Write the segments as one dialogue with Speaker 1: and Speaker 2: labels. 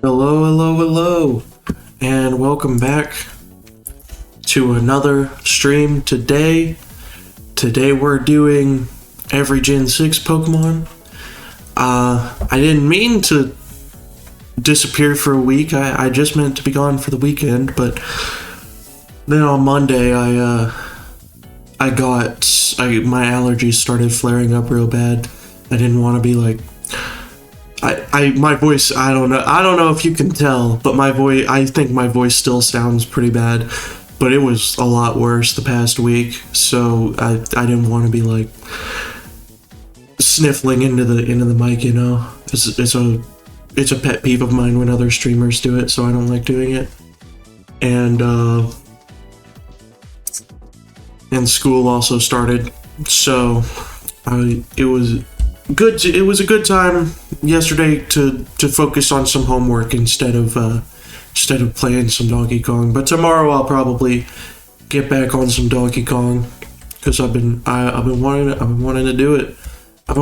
Speaker 1: Hello, hello, hello, and welcome back to another stream today. Today we're doing every Gen 6 Pokemon. I didn't mean to disappear for a week. I just meant to be gone for the weekend, but then on Monday my allergies started flaring up real bad. I didn't want to be like my voice, I don't know if you can tell, but I think my voice still sounds pretty bad, but it was a lot worse the past week, so I didn't want to be like sniffling into the mic, you know. It's a pet peeve of mine when other streamers do it, so I don't like doing it. And school also started, so it was a good time yesterday to focus on some homework instead of playing some Donkey Kong. But tomorrow I'll probably get back on some Donkey Kong because I've been wanting to do it. I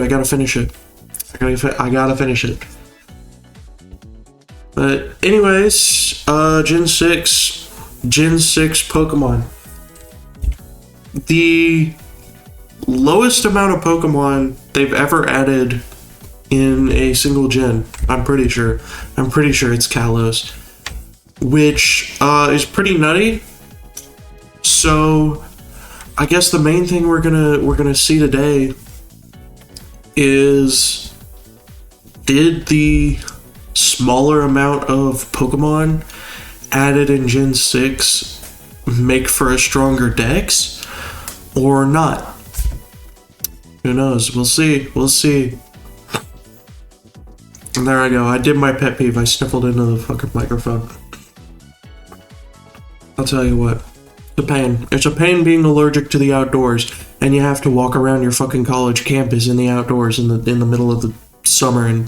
Speaker 1: gotta finish it. I gotta finish it. But anyways, Gen 6 Pokemon. The lowest amount of Pokemon they've ever added in a single gen. I'm pretty sure it's Kalos, which is pretty nutty. So I guess the main thing we're gonna see today is, did the smaller amount of Pokemon added in Gen 6 make for a stronger dex or not? Who knows? We'll see. And there I go. I did my pet peeve. I sniffled into the fucking microphone. I'll tell you what. It's a pain. It's a pain being allergic to the outdoors, and you have to walk around your fucking college campus in the outdoors in the middle of the summer in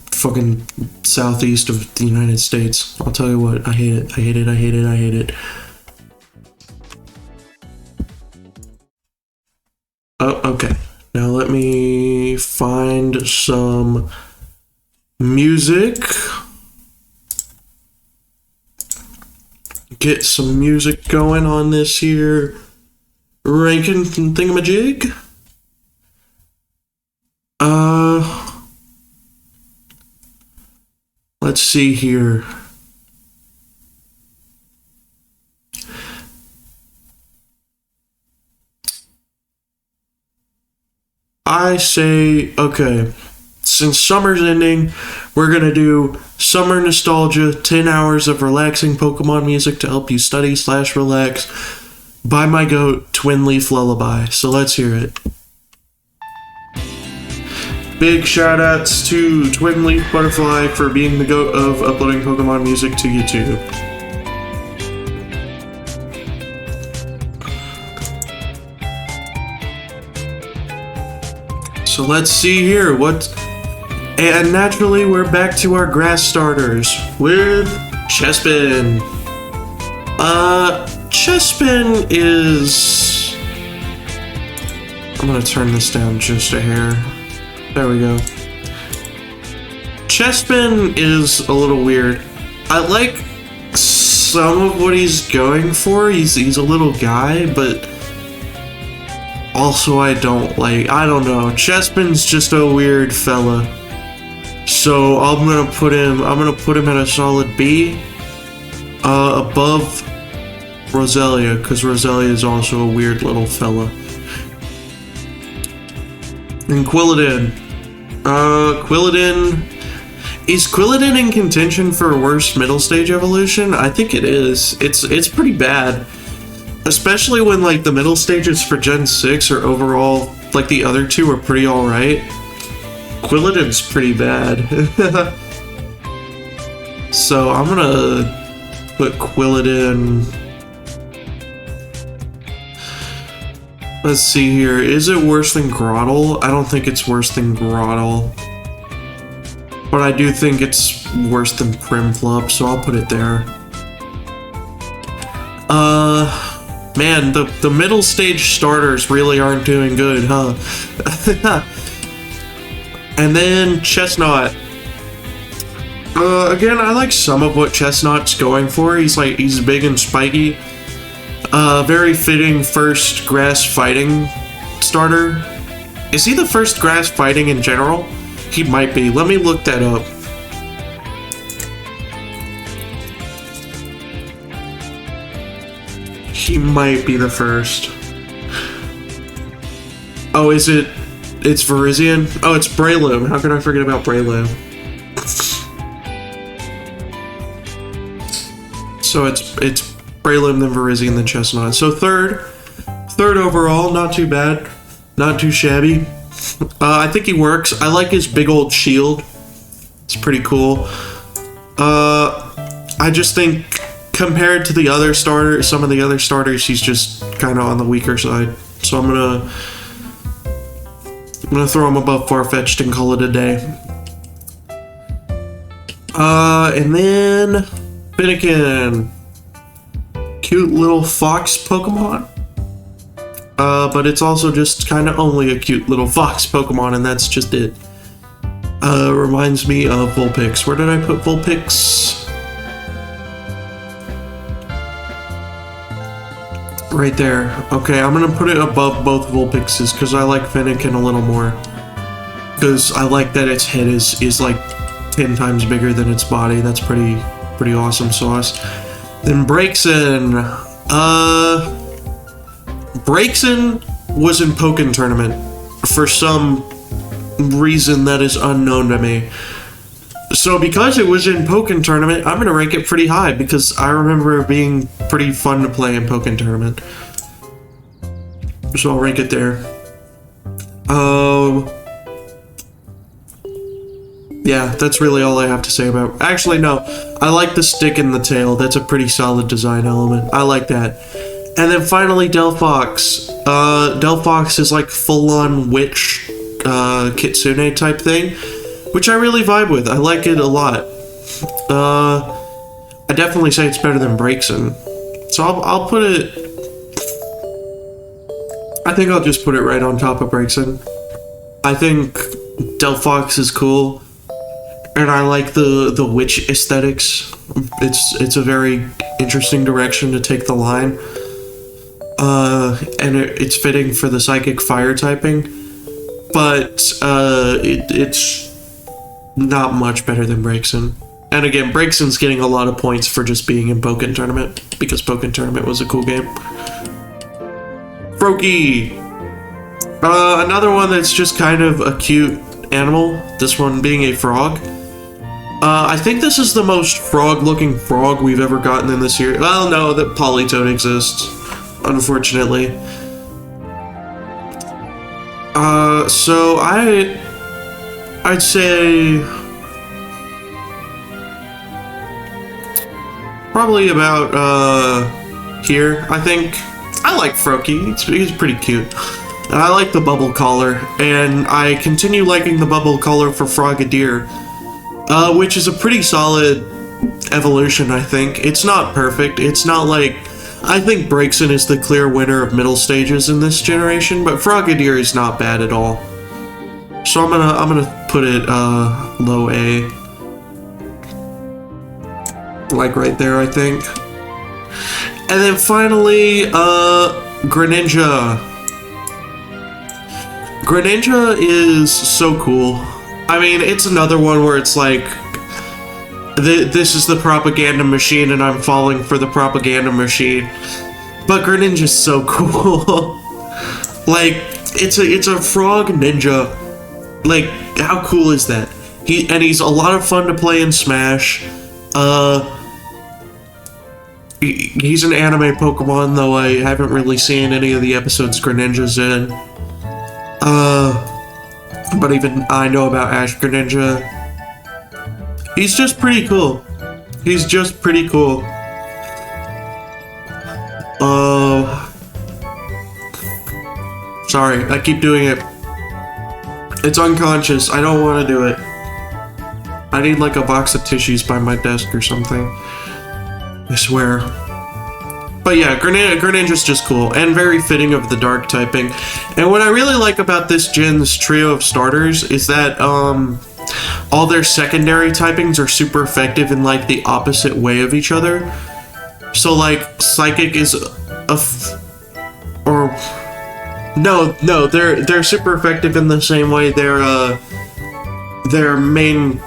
Speaker 1: fucking southeast of the United States. I'll tell you what. I hate it. I hate it. Oh, okay. Now let me find some music. Get some music going on this here ranking thingamajig. Let's see here. I say, okay, since summer's ending, we're gonna do summer nostalgia, 10 hours of relaxing Pokemon music to help you study / relax by my goat, Twin Leaf Lullaby. So let's hear it. Big shout outs to Twin Leaf Butterfly for being the goat of uploading Pokemon music to YouTube. So let's see here, and naturally we're back to our grass starters with Chespin. Chespin is... I'm gonna turn this down just a hair. There we go. Chespin is a little weird. I like some of what he's going for. He's a little guy, but also I don't know. Chespin's just a weird fella. So I'm gonna put him at a solid B, above Roselia, because Roselia is also a weird little fella. And Quilladin. Is Quilladin in contention for worst middle stage evolution? I think it is. It's pretty bad. Especially when, like, the middle stages for Gen 6 are overall, like, the other two are pretty alright. Quilladin's pretty bad. So I'm gonna put Quilladin... Let's see here. Is it worse than Grotle? I don't think it's worse than Grotle. But I do think it's worse than Primflop, so I'll put it there. Man, the middle stage starters really aren't doing good, huh? And then Chestnut. Again, I like some of what Chestnut's going for. He's big and spiky. Very fitting first grass fighting starter. Is he the first grass fighting in general? He might be. Let me look that up. He might be the first. Oh, is it? It's Virizion? Oh, it's Breloom. How could I forget about Breloom? So it's Breloom, then Virizion, then Chestnut. So third overall, not too bad. Not too shabby. I think he works. I like his big old shield. It's pretty cool. I just think compared to the other starters, some of the other starters, he's just kind of on the weaker side. So I'm gonna throw him above Farfetch'd and call it a day. And then Finnegan. Cute little fox Pokemon. But it's also just kind of only a cute little fox Pokemon, and that's just it. Reminds me of Vulpix. Where did I put Vulpix? Right there. Okay, I'm gonna put it above both Vulpixes because I like Finnegan a little more. Because I like that its head is like 10 times bigger than its body. That's pretty awesome sauce. Then Braixen. Braixen was in Pokken Tournament for some reason that is unknown to me. So because it was in Pokken Tournament, I'm gonna rank it pretty high because I remember it being pretty fun to play in Pokken Tournament. So I'll rank it there. Yeah, that's really all I have to say about it. Actually, no. I like the stick and the tail. That's a pretty solid design element. I like that. And then finally, Delphox. Delphox is like full-on witch kitsune type thing, which I really vibe with. I like it a lot. I definitely say it's better than Braixen. So I'll put it... I think I'll just put it right on top of Braixen. I think Delphox is cool. And I like the witch aesthetics. It's a very interesting direction to take the line. And it's fitting for the psychic fire typing. But it's not much better than Braixen. And again, Braixen's getting a lot of points for just being in Pokken Tournament, because Pokken Tournament was a cool game. Froakie! Another one that's just kind of a cute animal, this one being a frog. I think this is the most frog-looking frog we've ever gotten in this series. Well, no, that Politoed exists, unfortunately. So I'd say probably about here. I think I like Froakie. He's pretty cute. And I like the bubble collar, and I continue liking the bubble collar for Frogadier, which is a pretty solid evolution, I think. It's not perfect. It's not like... I think Braixen is the clear winner of middle stages in this generation, but Frogadier is not bad at all. So I'm gonna put it low A. Like right there, I think. And then finally, Greninja. Greninja is so cool. I mean, it's another one where it's like, this is the propaganda machine and I'm falling for the propaganda machine. But Greninja's so cool. Like, it's a frog ninja. Like, how cool is that? He's a lot of fun to play in Smash. He's an anime Pokemon, though I haven't really seen any of the episodes Greninja's in. But even I know about Ash Greninja. He's just pretty cool. He's just pretty cool. Sorry, I keep doing it. It's unconscious. I don't want to do it. I need like a box of tissues by my desk or something. I swear. But yeah, Greninja's just cool, and very fitting of the dark typing. And what I really like about this gen's trio of starters is that, all their secondary typings are super effective in like the opposite way of each other. So like psychic is they're super effective in the same way their main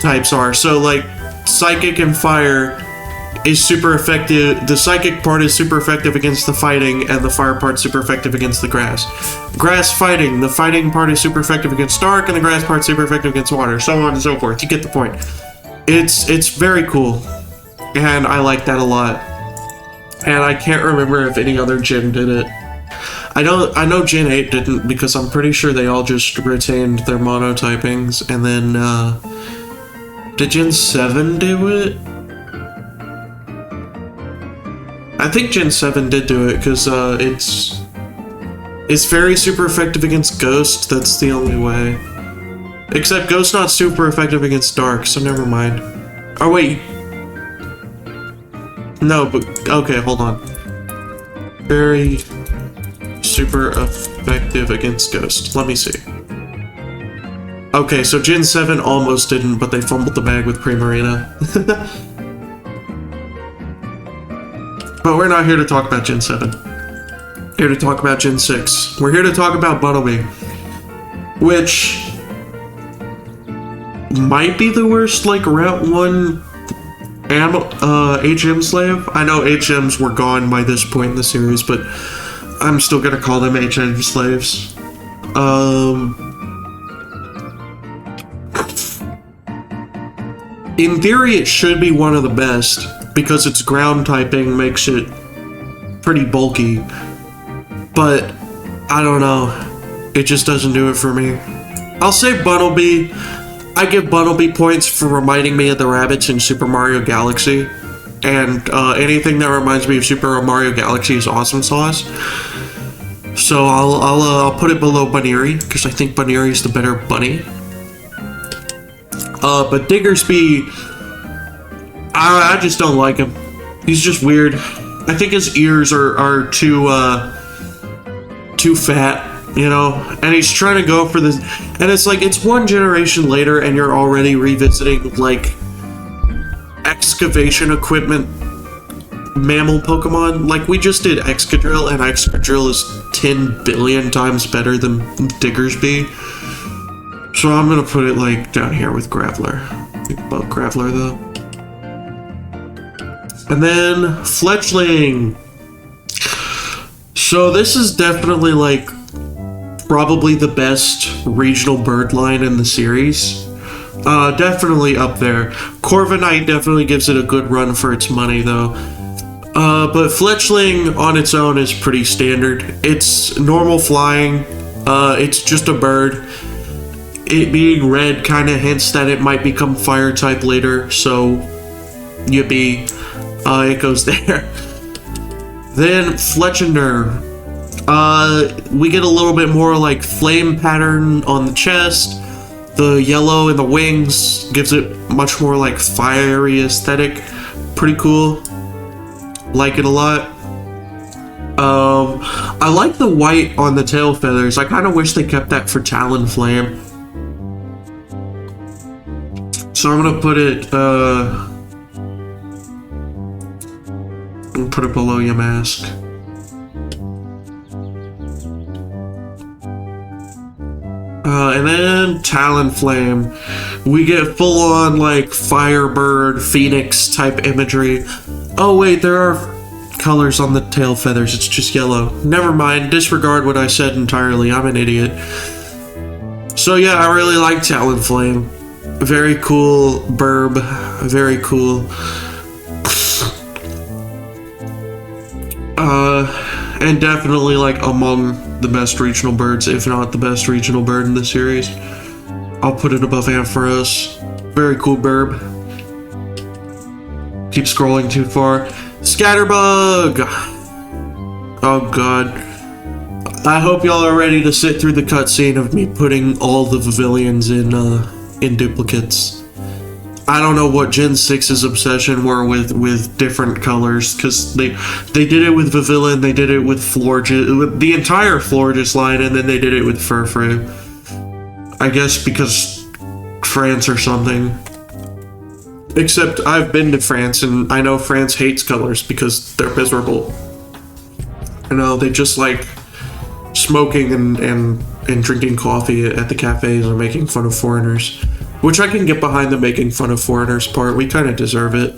Speaker 1: types are. So like psychic and fire is super effective. The psychic part is super effective against the fighting, and the fire part super effective against the grass. Grass fighting, the fighting part is super effective against dark, and the grass part super effective against water, so on and so forth. You get the point. It's very cool, and I like that a lot. And I can't remember if any other gen did it. I know Gen 8 didn't, because I'm pretty sure they all just retained their monotypings, and then did Gen 7 do it? I think Gen 7 did do it, because it's very super effective against Ghost. That's the only way. Except Ghost's not super effective against Dark, so never mind. Oh wait. No, but okay, hold on. Very super effective against Ghost. Let me see. Okay, so Gen 7 almost didn't, but they fumbled the bag with Primarina. But we're not here to talk about Gen 7. Here to talk about Gen 6. We're here to talk about Bunnelby, which might be the worst, like, Route 1 HM slave. I know HMs were gone by this point in the series, but I'm still gonna call them HM slaves. In theory, it should be one of the best, because its ground typing makes it pretty bulky, but I don't know, it just doesn't do it for me. I'll say Bunnelby. I give Bunnelby points for reminding me of the rabbits in Super Mario Galaxy, and anything that reminds me of Super Mario Galaxy is awesome sauce. So I'll put it below Bunnery, because I think Bunnery is the better bunny. But Diggersby, I just don't like him. He's just weird. I think his ears are too fat, you know? And he's trying to go for this, and it's like, it's one generation later and you're already revisiting, like, excavation equipment mammal Pokemon. Like, we just did Excadrill, and Excadrill is 10 billion times better than Diggersby. So I'm gonna put it, like, down here with Graveler. Above Graveler, though. And then Fletchling. So this is definitely, like, probably the best regional bird line in the series. Definitely up there. Corviknight definitely gives it a good run for its money, though. But Fletchling on its own is pretty standard. It's normal flying. It's just a bird. It being red kind of hints that it might become fire type later, so yippee. It goes there. Then Fletchender. We get a little bit more like flame pattern on the chest. The yellow in the wings gives it much more like fiery aesthetic. Pretty cool. Like it a lot. I like the white on the tail feathers. I kind of wish they kept that for Talonflame. So I'm gonna put it below Yamask. And then Talonflame. We get full on like Firebird, Phoenix type imagery. Oh wait, there are colors on the tail feathers, it's just yellow. Never mind, disregard what I said entirely, I'm an idiot. So yeah, I really like Talonflame. Very cool burb, very cool. And definitely like among the best regional birds, if not the best regional bird in the series. I'll put it above Ampharos. Very cool burb. Keep scrolling too far. Scatterbug! Oh god. I hope y'all are ready to sit through the cutscene of me putting all the Pavilions in duplicates. I don't know what Gen 6's obsession were with different colors, because they did it with Vivillon, they did it with Florges, with the entire Florges line, and then they did it with Furfrou. I guess because France or something. Except I've been to France, and I know France hates colors because they're miserable. You know, they just like smoking and drinking coffee at the cafes and making fun of foreigners. Which I can get behind the making fun of foreigners part. We kind of deserve it.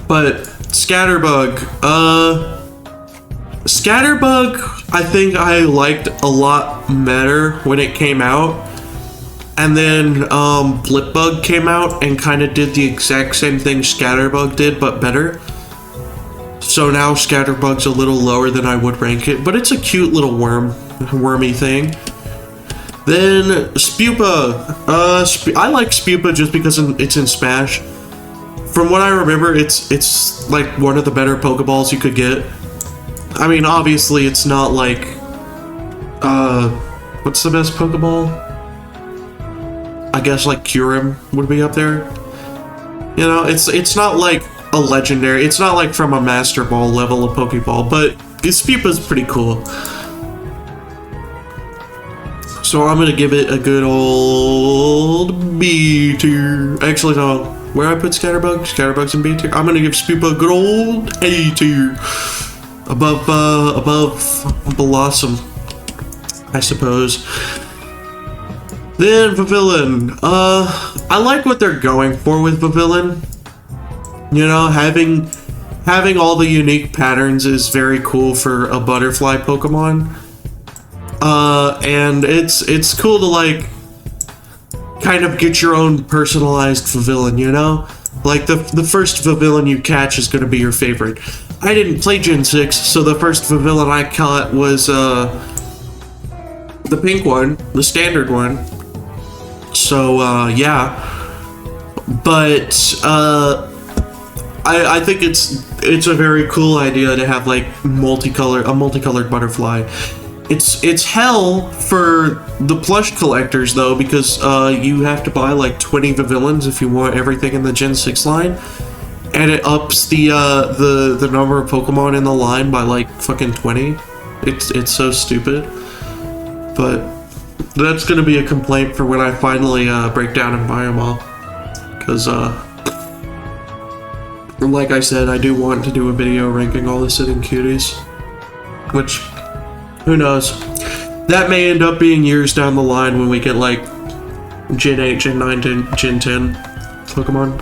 Speaker 1: But Scatterbug, Scatterbug, I think I liked a lot better when it came out. And then Blipbug came out and kind of did the exact same thing Scatterbug did, but better. So now Scatterbug's a little lower than I would rank it, but it's a cute little wormy thing. Then Spupa. I like Spupa just because it's in Smash. From what I remember, it's like one of the better Pokeballs you could get. I mean, obviously, it's not like what's the best Pokeball? I guess like Kyurem would be up there. You know, it's not like a legendary. It's not like from a Master Ball level of Pokeball, but Spupa's pretty cool. So I'm gonna give it a good old B tier. Actually, no. Where I put Scatterbug? Scatterbug's in B tier. I'm gonna give Spupa a good old A tier. Above Blossom, I suppose. Then Pavilion. I like what they're going for with Pavilion. You know, having all the unique patterns is very cool for a butterfly Pokemon. And it's cool to like kind of get your own personalized Pavilion, you know? Like the first Pavilion you catch is gonna be your favorite. I didn't play Gen 6, so the first Pavilion I caught was the pink one, the standard one. So yeah. But I think it's a very cool idea to have like a multicolored butterfly. It's hell for the plush collectors though, because you have to buy like 20 Pavilions if you want everything in the Gen 6 line, and it ups the number of Pokemon in the line by like fucking 20. It's so stupid. But that's gonna be a complaint for when I finally break down and buy them all, because like I said, I do want to do a video ranking all the sitting cuties, which, who knows? That may end up being years down the line when we get like Gen 8, Gen 9, Gen 10 Pokemon.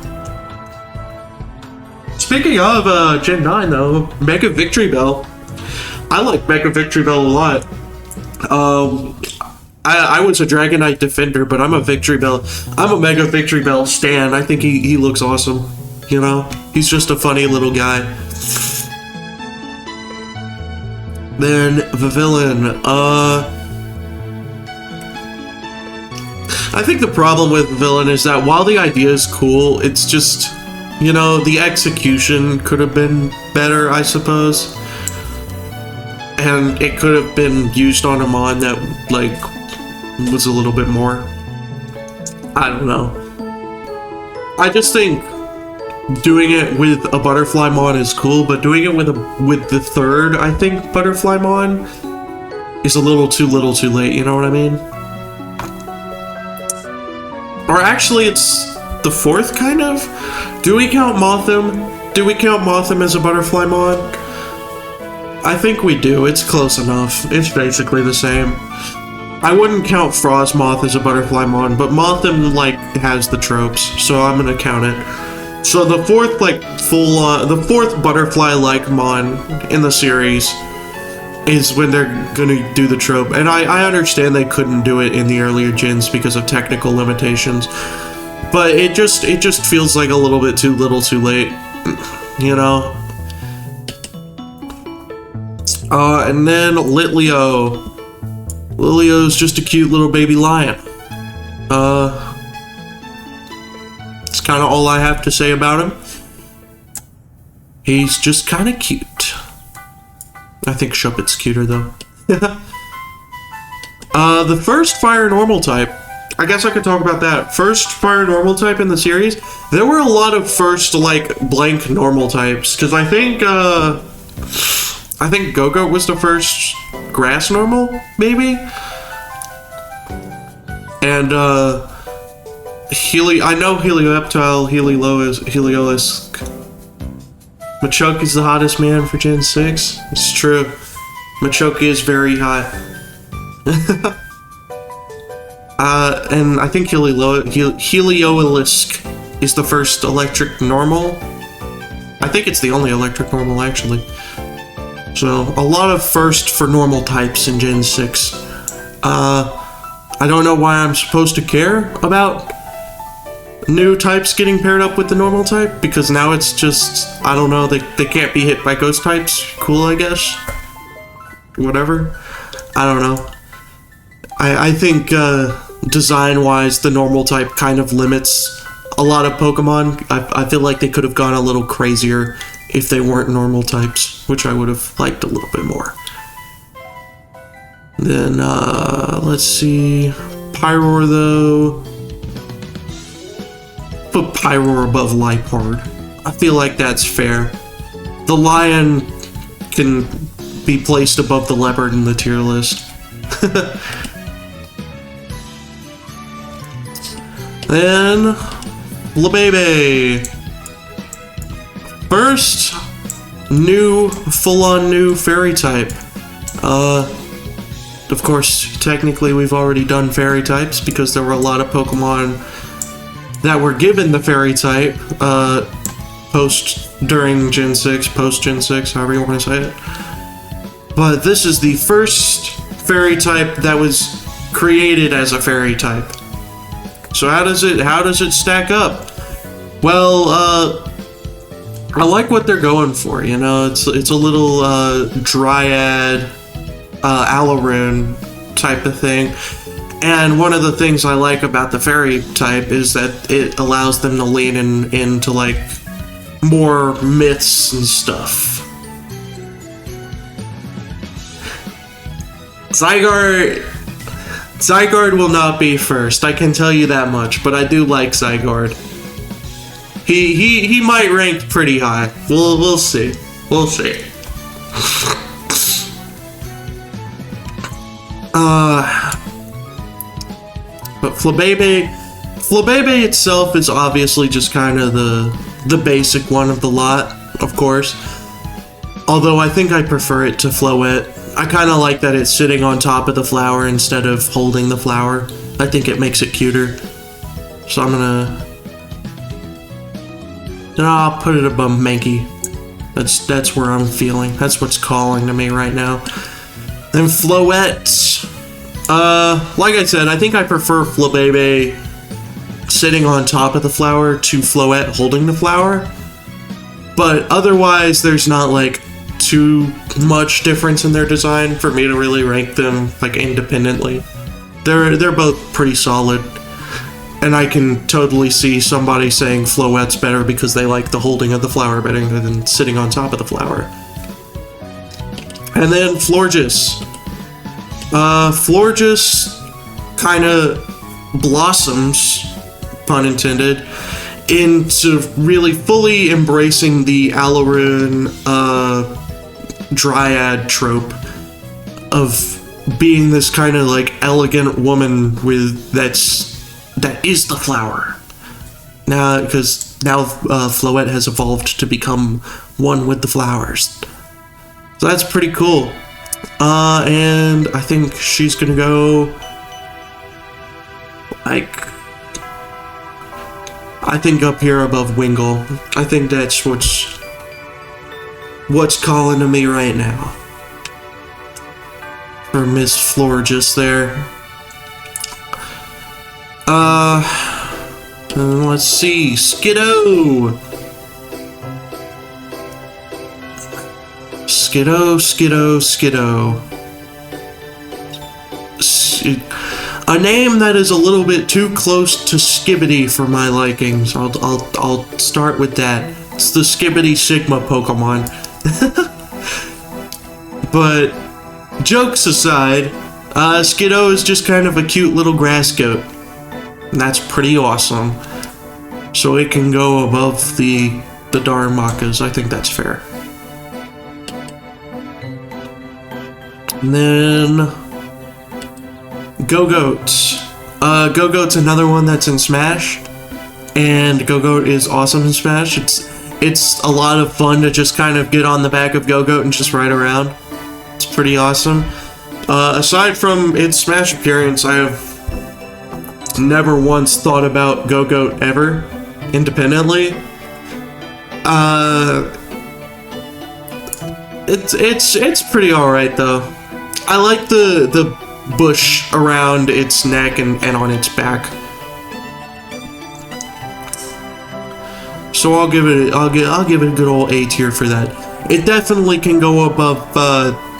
Speaker 1: Speaking of Gen 9 though, Mega Victory Bell. I like Mega Victory Bell a lot. I was a Dragonite defender, but I'm a Mega Victory Bell stan. I think he looks awesome. You know, he's just a funny little guy. Then Pavilion. I think the problem with Pavilion is that while the idea is cool, it's just, you know, the execution could have been better, I suppose. And it could have been used on a mon that, like, was a little bit more. I don't know. I just think doing it with a butterfly mon is cool, but doing it with the third, I think, butterfly mon is a little too late, you know what I mean? Or actually, it's the fourth, kind of? Do we count Mothim? Do we count Mothim as a butterfly mon? I think we do. It's close enough. It's basically the same. I wouldn't count Frostmoth as a butterfly mon, but Mothim, like, has the tropes, so I'm gonna count it. So the fourth, like, the fourth butterfly-like mon in the series is when they're gonna do the trope. And I understand they couldn't do it in the earlier gens because of technical limitations, but it just feels like a little bit too late, you know? And then Litleo. Litlio's just a cute little baby lion. It's kind of all I have to say about him. He's just kind of cute. I think Shuppet's cuter, though. The first fire normal type. I guess I could talk about that. First fire normal type in the series. There were a lot of first, like, blank normal types. Because I think Go-Go was the first grass normal, maybe? And I know Helioptile, Heliolisk. Machoke is the hottest man for Gen 6. It's true. Machoke is very hot. And I think Heliolisk is the first electric normal. I think it's the only electric normal, actually. So, a lot of first for normal types in Gen 6. I don't know why I'm supposed to care about new types getting paired up with the normal type, because now it's just, I don't know, they can't be hit by ghost types. Cool, I guess. Whatever. I don't know. I think, design-wise, the normal type kind of limits a lot of Pokemon. I feel like they could have gone a little crazier if they weren't normal types, which I would have liked a little bit more. Then, let's see. Pyroar, though. Put Pyroar above Liepard. I feel like that's fair. The lion can be placed above the leopard in the tier list. Then, Flabebe. First, full-on new fairy type. Of course, technically we've already done fairy types because there were a lot of Pokemon that were given the fairy type, during Gen 6, post-Gen 6, however you want to say it. But this is the first fairy type that was created as a fairy type. So how does it stack up? Well, I like what they're going for, you know, it's a little, Dryad, Alaroon type of thing. And one of the things I like about the fairy type is that it allows them to lean into, like, more myths and stuff. Zygarde will not be first, I can tell you that much, but I do like Zygarde. He might rank pretty high. We'll see. We'll see. But Flabebe itself is obviously just kind of the basic one of the lot, of course. Although I think I prefer it to Floette. I kind of like that it's sitting on top of the flower instead of holding the flower. I think it makes it cuter. So I'll put it above Mankey. That's where I'm feeling. That's what's calling to me right now. Then Floette. Like I said, I think I prefer Flabebe sitting on top of the flower to Floette holding the flower. But otherwise, there's not, like, too much difference in their design for me to really rank them, like, independently. They're both pretty solid. And I can totally see somebody saying Floette's better because they like the holding of the flower better than sitting on top of the flower. And then Florges. Florges kind of blossoms, pun intended, into really fully embracing the Alaroon Dryad trope of being this kind of like elegant woman that is the flower. Now, because now Floette has evolved to become one with the flowers. So that's pretty cool. And I think she's gonna go, like, I think up here above Wingull. I think that's what's calling to me right now. For Miss Florges there. Let's see, Skiddo. A name that is a little bit too close to Skibidi for my likings. I'll start with that. It's the Skibidi Sigma Pokemon. But jokes aside, Skiddo is just kind of a cute little grass goat. And that's pretty awesome. So it can go above the Darumaka. I think that's fair. And then Go-Goats. Go-Goat's another one that's in Smash, and Go-Goat is awesome in Smash. It's a lot of fun to just kind of get on the back of Go-Goat and just ride around. It's pretty awesome. Aside from its Smash appearance, I have never once thought about Go-Goat ever, independently. It's pretty alright though. I like the bush around its neck and on its back. So I'll give it a good old A tier for that. It definitely can go above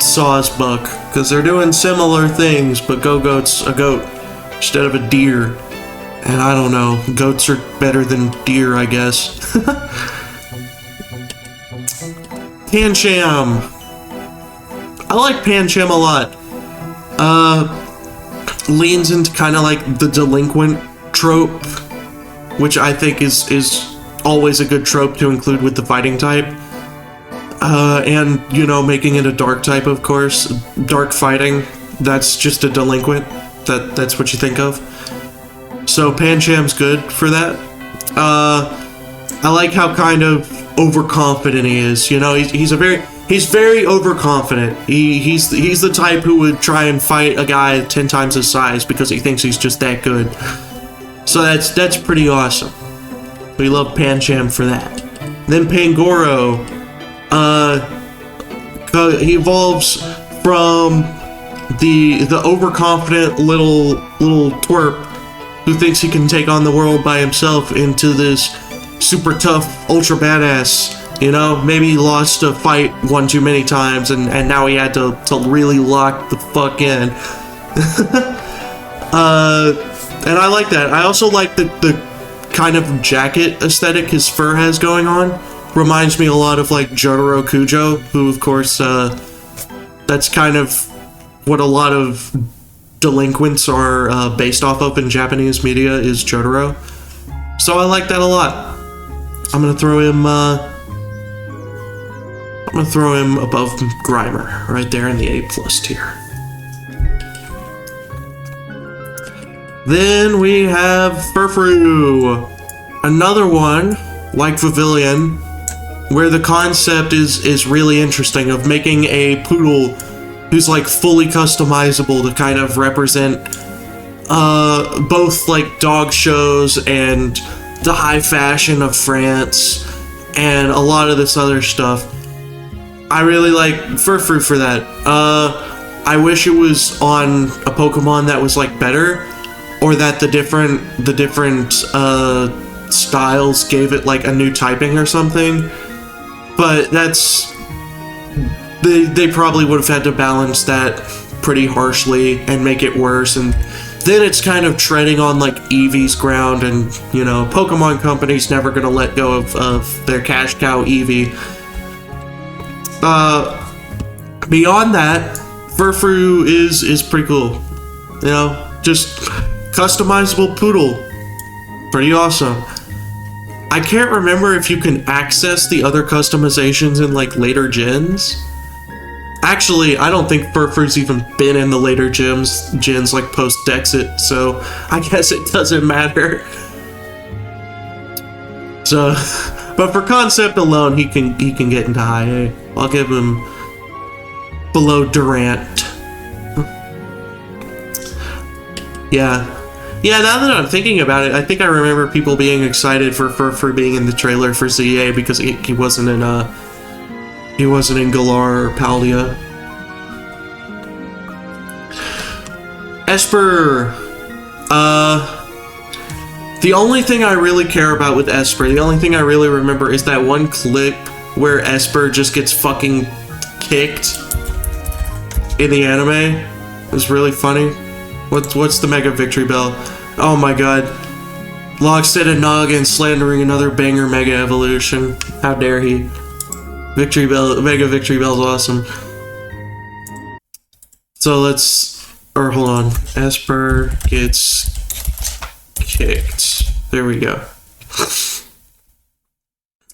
Speaker 1: Saw's Buck, because they're doing similar things, but Go-Goat's a goat instead of a deer. And I don't know, goats are better than deer, I guess. Pancham. I like Pancham a lot. Leans into kind of like the delinquent trope, which I think is always a good trope to include with the fighting type. And, you know, making it a dark type, of course. Dark fighting, that's just a delinquent. That's what you think of. So Pancham's good for that. I like how kind of overconfident he is. You know, he's very overconfident. He's the type who would try and fight a guy 10 times his size because he thinks he's just that good. So that's pretty awesome. We love Pancham for that. Then Pangoro, he evolves from the overconfident little twerp who thinks he can take on the world by himself into this super tough, ultra badass. You know, maybe he lost a fight one too many times, and now he had to really lock the fuck in. And I like that. I also like the kind of jacket aesthetic his fur has going on. Reminds me a lot of like Jotaro Kujo, who of course, that's kind of what a lot of delinquents are based off of in Japanese media, is Jotaro. So I like that a lot. I'm gonna throw him above Grimer, right there in the A+ tier. Then we have Furfrou, another one like Pavilion, where the concept is really interesting, of making a poodle who's like fully customizable to kind of represent both like dog shows and the high fashion of France and a lot of this other stuff. I really like Furfrou for that. I wish it was on a Pokemon that was like better, or that the different styles gave it like a new typing or something. But that's, they probably would have had to balance that pretty harshly and make it worse, and then it's kind of treading on like Eevee's ground, and you know, Pokemon Company's never gonna let go of their cash cow Eevee. Beyond that, Furfrou is pretty cool. You know, just customizable poodle. Pretty awesome. I can't remember if you can access the other customizations in like later gens. Actually, I don't think Furfrou's even been in the later gens like post-Dexit, so I guess it doesn't matter. So, but for concept alone, he can get into high A. I'll give him below Durant. Yeah. Yeah, now that I'm thinking about it, I think I remember people being excited for Furfrou being in the trailer for ZA because he wasn't in Galar or Paldea. Esper. The only thing I really care about with Esper, the only thing I really remember is that one clip where Esper just gets fucking kicked in the anime. It was really funny. What's the Mega Victory Bell? Oh my god. Lockstead and Noggin slandering another banger Mega Evolution. How dare he? Victory Bell, Mega Victory Bell's awesome. So hold on. Esper gets kicked. There we go.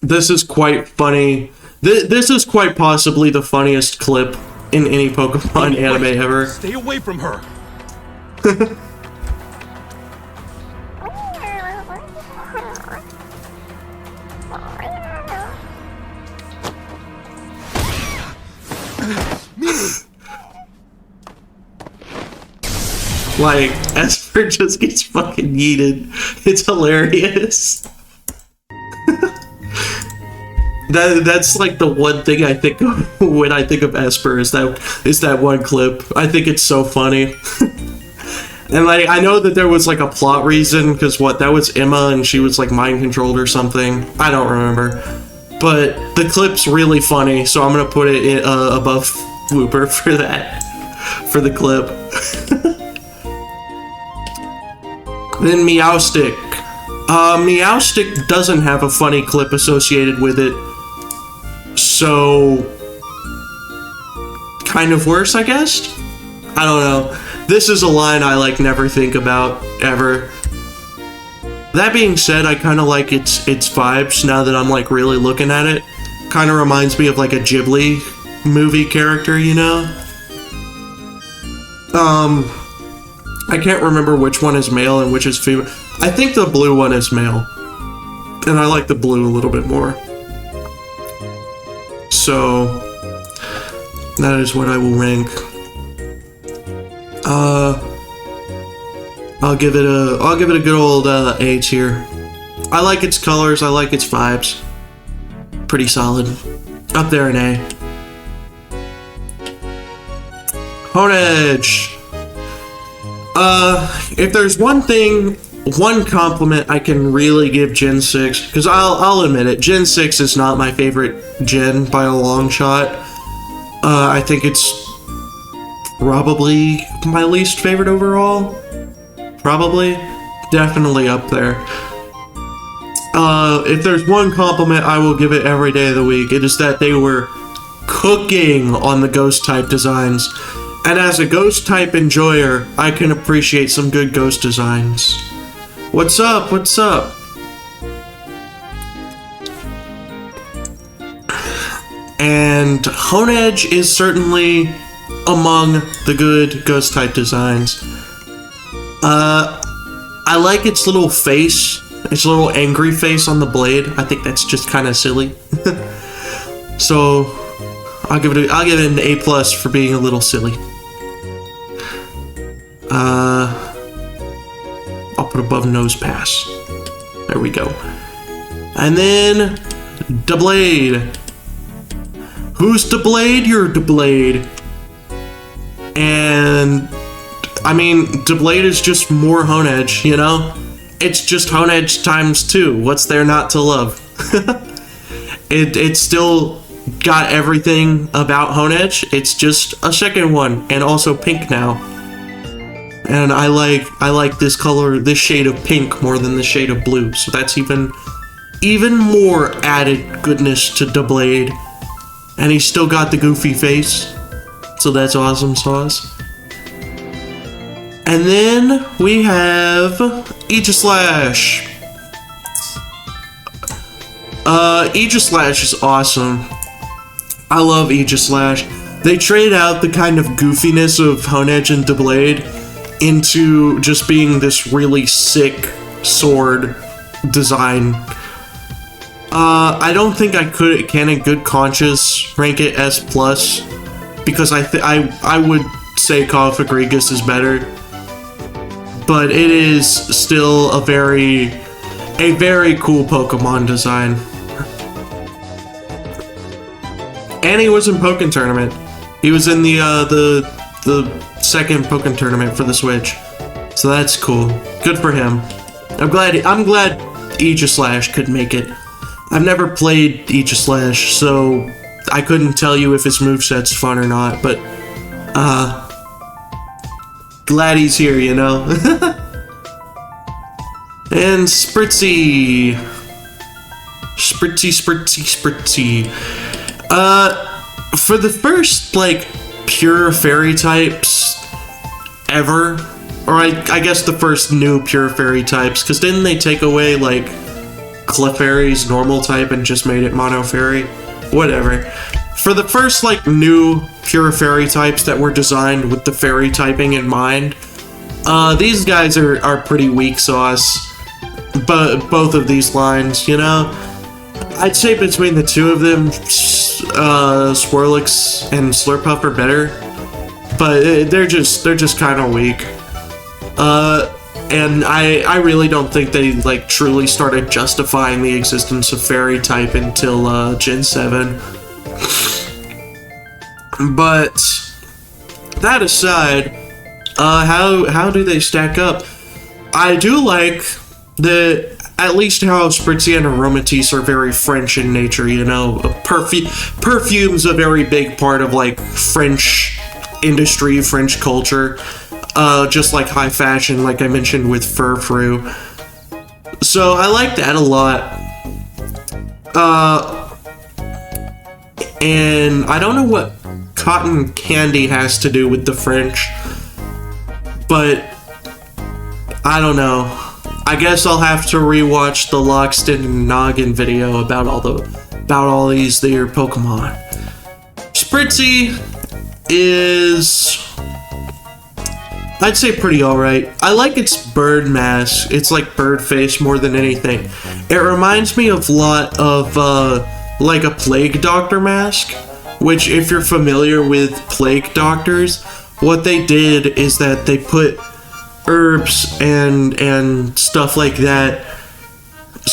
Speaker 1: This is quite funny. This is quite possibly the funniest clip in any Pokemon anime ever.
Speaker 2: Stay away from her.
Speaker 1: Like, Esper just gets fucking yeeted. It's hilarious. That's like the one thing I think of when I think of Esper is that one clip. I think it's so funny. And like, I know that there was like a plot reason, because that was Emma and she was like mind controlled or something. I don't remember. But the clip's really funny, so I'm gonna put it above Whooper for that. For the clip. Then Meowstick. Meowstick doesn't have a funny clip associated with it. So, kind of worse, I guess? I don't know. This is a line I like never think about, ever. That being said, I kind of like its vibes now that I'm like really looking at it. Kind of reminds me of like a Ghibli movie character, you know? I can't remember which one is male and which is female. I think the blue one is male. And I like the blue a little bit more. So, that is what I will rank. I'll give it a good old A tier. I like its colors, I like its vibes. Pretty solid. Up there in A. Honedge. If there's one compliment I can really give Gen 6, because I'll admit it, Gen 6 is not my favorite gen by a long shot. I think it's probably my least favorite overall. Probably. Definitely up there. If there's one compliment I will give it every day of the week, it is that they were cooking on the ghost type designs. And as a ghost type enjoyer, I can appreciate some good ghost designs. What's up? What's up? And Honedge is certainly among the good ghost type designs. I like its little face, its little angry face on the blade. I think that's just kind of silly. So I'll give it an A+ for being a little silly. I'll put above nose pass. There we go. And then DeBlade. Who's DeBlade? You're DeBlade. And I mean, DeBlade is just more Honedge, you know? It's just Honedge times 2. What's there not to love? It's still got everything about Honedge. It's just a second one, and also pink now. And I like this color, this shade of pink more than the shade of blue. So that's even more added goodness to DeBlade. And he's still got the goofy face. So that's awesome sauce. And then we have Aegislash. Aegislash is awesome. I love Aegislash. They trade out the kind of goofiness of Honedge and DeBlade into just being this really sick sword design. I don't think I can in good conscience rank it S+, because I would say Call of Egregious is better. But it is still a very cool Pokemon design. And he was in Pokken Tournament. He was in the second Pokken Tournament for the Switch. So that's cool. Good for him. I'm glad Aegislash could make it. I've never played Aegislash, so I couldn't tell you if his moveset's fun or not, but glad he's here, you know? And Spritzy. Spritzy. For the first, like, pure fairy types ever, or I guess the first new pure fairy types, because didn't they take away, like, Clefairy's normal type and just made it Mono Fairy? Whatever. For the first, like, new pure fairy types that were designed with the fairy typing in mind, these guys are pretty weak sauce. But both of these lines, you know? I'd say between the two of them, Swirlix and Slurpuff are better. But they're just kind of weak. And I really don't think they like truly started justifying the existence of fairy type until Gen 7. But that aside, how do they stack up? I do like at least how Spritzy and Aromatisse are very French in nature, you know. Perfume's a very big part of like French industry, French culture. Just like high fashion, like I mentioned with Fur Frou. So I like that a lot. And I don't know what cotton candy has to do with the French, but I don't know. I guess I'll have to rewatch the Loxton Noggin video about all these their Pokemon. Spritzy is, I'd say, pretty alright. I like its bird mask. It's like bird face more than anything. It reminds me of a lot of like a plague doctor mask, which if you're familiar with plague doctors, what they did is that they put herbs and stuff like that,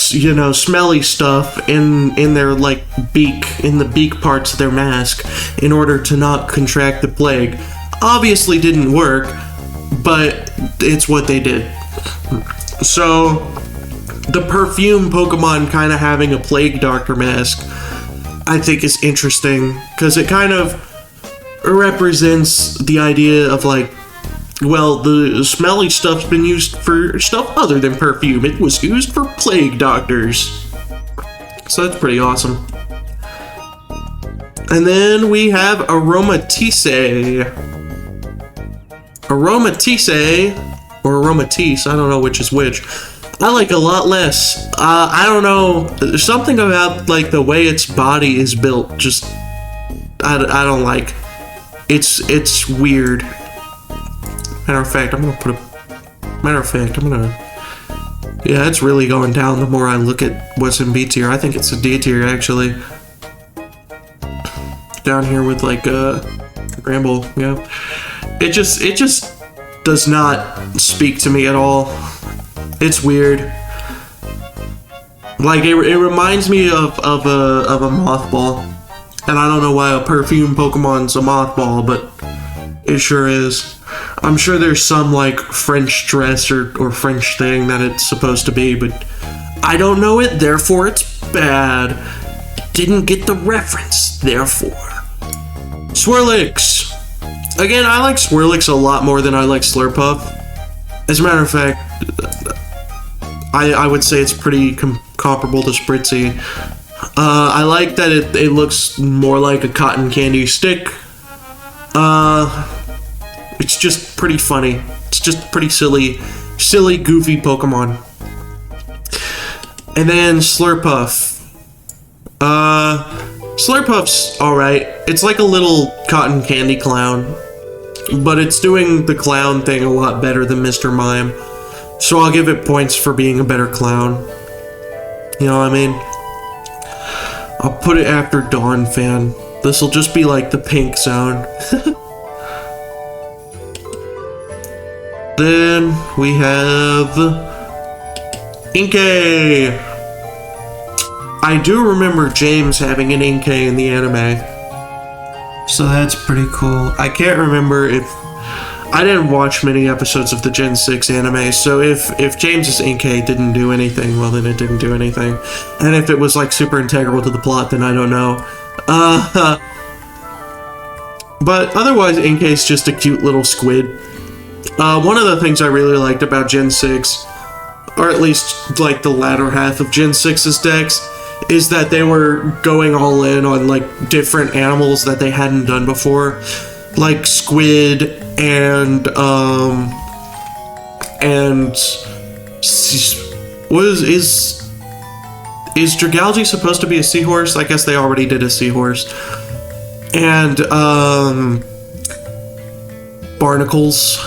Speaker 1: you know, smelly stuff in their like beak, in the beak parts of their mask, in order to not contract the plague. Obviously didn't work, but it's what they did. So the perfume Pokemon kind of having a plague doctor mask, I think is interesting, because it kind of represents the idea of like, well, the smelly stuff's been used for stuff other than perfume. It was used for plague doctors. So that's pretty awesome. And then we have Aromatisse. Aromatisse, or Aromatisse, I don't know which is which, I like a lot less. I don't know, there's something about like the way its body is built, just I don't like. It's weird. Matter of fact, yeah, it's really going down the more I look at what's in B tier. I think it's a D tier, actually. Down here with like Ramble, yeah. It just does not speak to me at all. It's weird. Like it reminds me of a mothball, and I don't know why a perfume Pokemon's a mothball, but it sure is. I'm sure there's some like French dress or French thing that it's supposed to be, but I don't know it, therefore it's bad. Didn't get the reference, therefore. Swirlix. Again, I like Swirlix a lot more than I like Slurpuff. As a matter of fact, I would say it's pretty comparable to Spritzy. I like that it looks more like a cotton candy stick. It's just pretty funny. It's just pretty silly, goofy Pokemon. And then Slurpuff. Slurpuff's alright. It's like a little cotton candy clown, but it's doing the clown thing a lot better than Mr. Mime. So I'll give it points for being a better clown. You know what I mean? I'll put it after Dawn Fan. This'll just be like the pink zone. Then we have Inkay. I do remember James having an Inkay in the anime, so that's pretty cool. I can't remember if I didn't watch many episodes of the Gen 6 anime, so if James's Inkay didn't do anything, well then it didn't do anything. And if it was like super integral to the plot, then I don't know. But otherwise, Inkay's just a cute little squid. One of the things I really liked about Gen 6, or at least like the latter half of Gen 6's decks, is that they were going all in on like different animals that they hadn't done before, like squid and is Dragalge supposed to be a seahorse? I guess they already did a seahorse. And barnacles.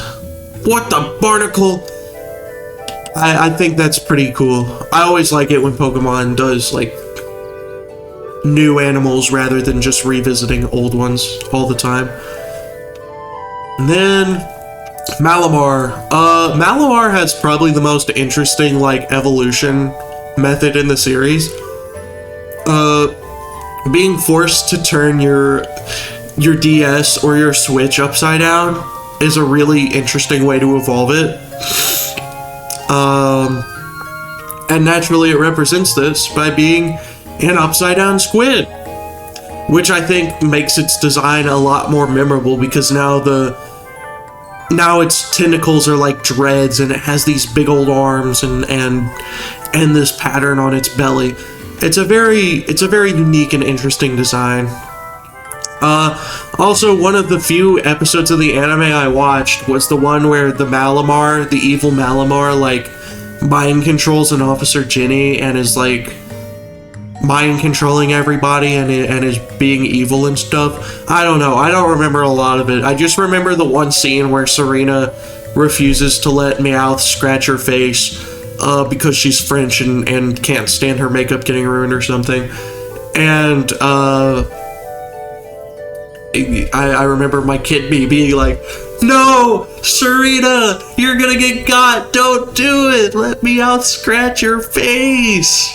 Speaker 1: What the barnacle? I think that's pretty cool. I always like it when Pokemon does like new animals rather than just revisiting old ones all the time. And then Malamar. Malamar has probably the most interesting, like, evolution method in the series. Being forced to turn your DS or your Switch upside down is a really interesting way to evolve it. And naturally it represents this by being an upside down squid, which I think makes its design a lot more memorable, because now its tentacles are like dreads, and it has these big old arms and this pattern on its belly. It's a very unique and interesting design. Also, one of the few episodes of the anime I watched was the one where the Malamar, the evil Malamar, like, mind controls an Officer Jenny and is, like, mind controlling everybody and is being evil and stuff. I don't know. I don't remember a lot of it. I just remember the one scene where Serena refuses to let Meowth scratch her face because she's French and can't stand her makeup getting ruined or something. And I remember my kid me being like, "No, Serena, you're gonna get got. Don't do it. Let me out scratch your face."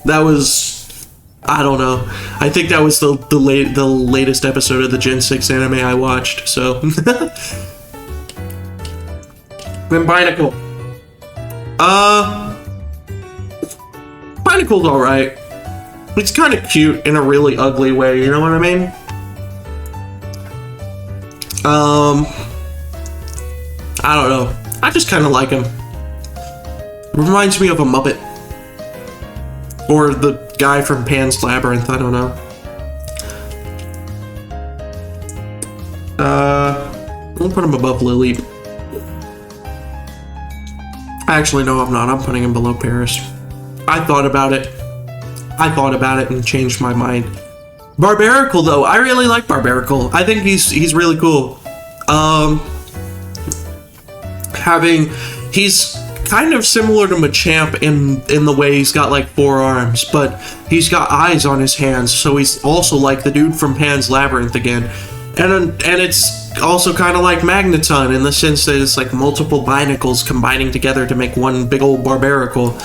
Speaker 1: That was, I don't know. I think that was the latest episode of the Gen 6 anime I watched. So, then Binacle. Binacle's alright. It's kind of cute in a really ugly way. You know what I mean? I don't know. I just kind of like him. Reminds me of a Muppet. Or the guy from Pan's Labyrinth, I don't know. We'll put him above Lily. Actually, no, I'm not. I'm putting him below Paris. I thought about it and changed my mind. Barbaracle, though. I really like Barbaracle. I think he's really cool. He's kind of similar to Machamp in the way he's got like 4 arms, but he's got eyes on his hands, so he's also like the dude from Pan's Labyrinth again. And it's also kind of like Magneton in the sense that it's like multiple binacles combining together to make one big old Barbaracle.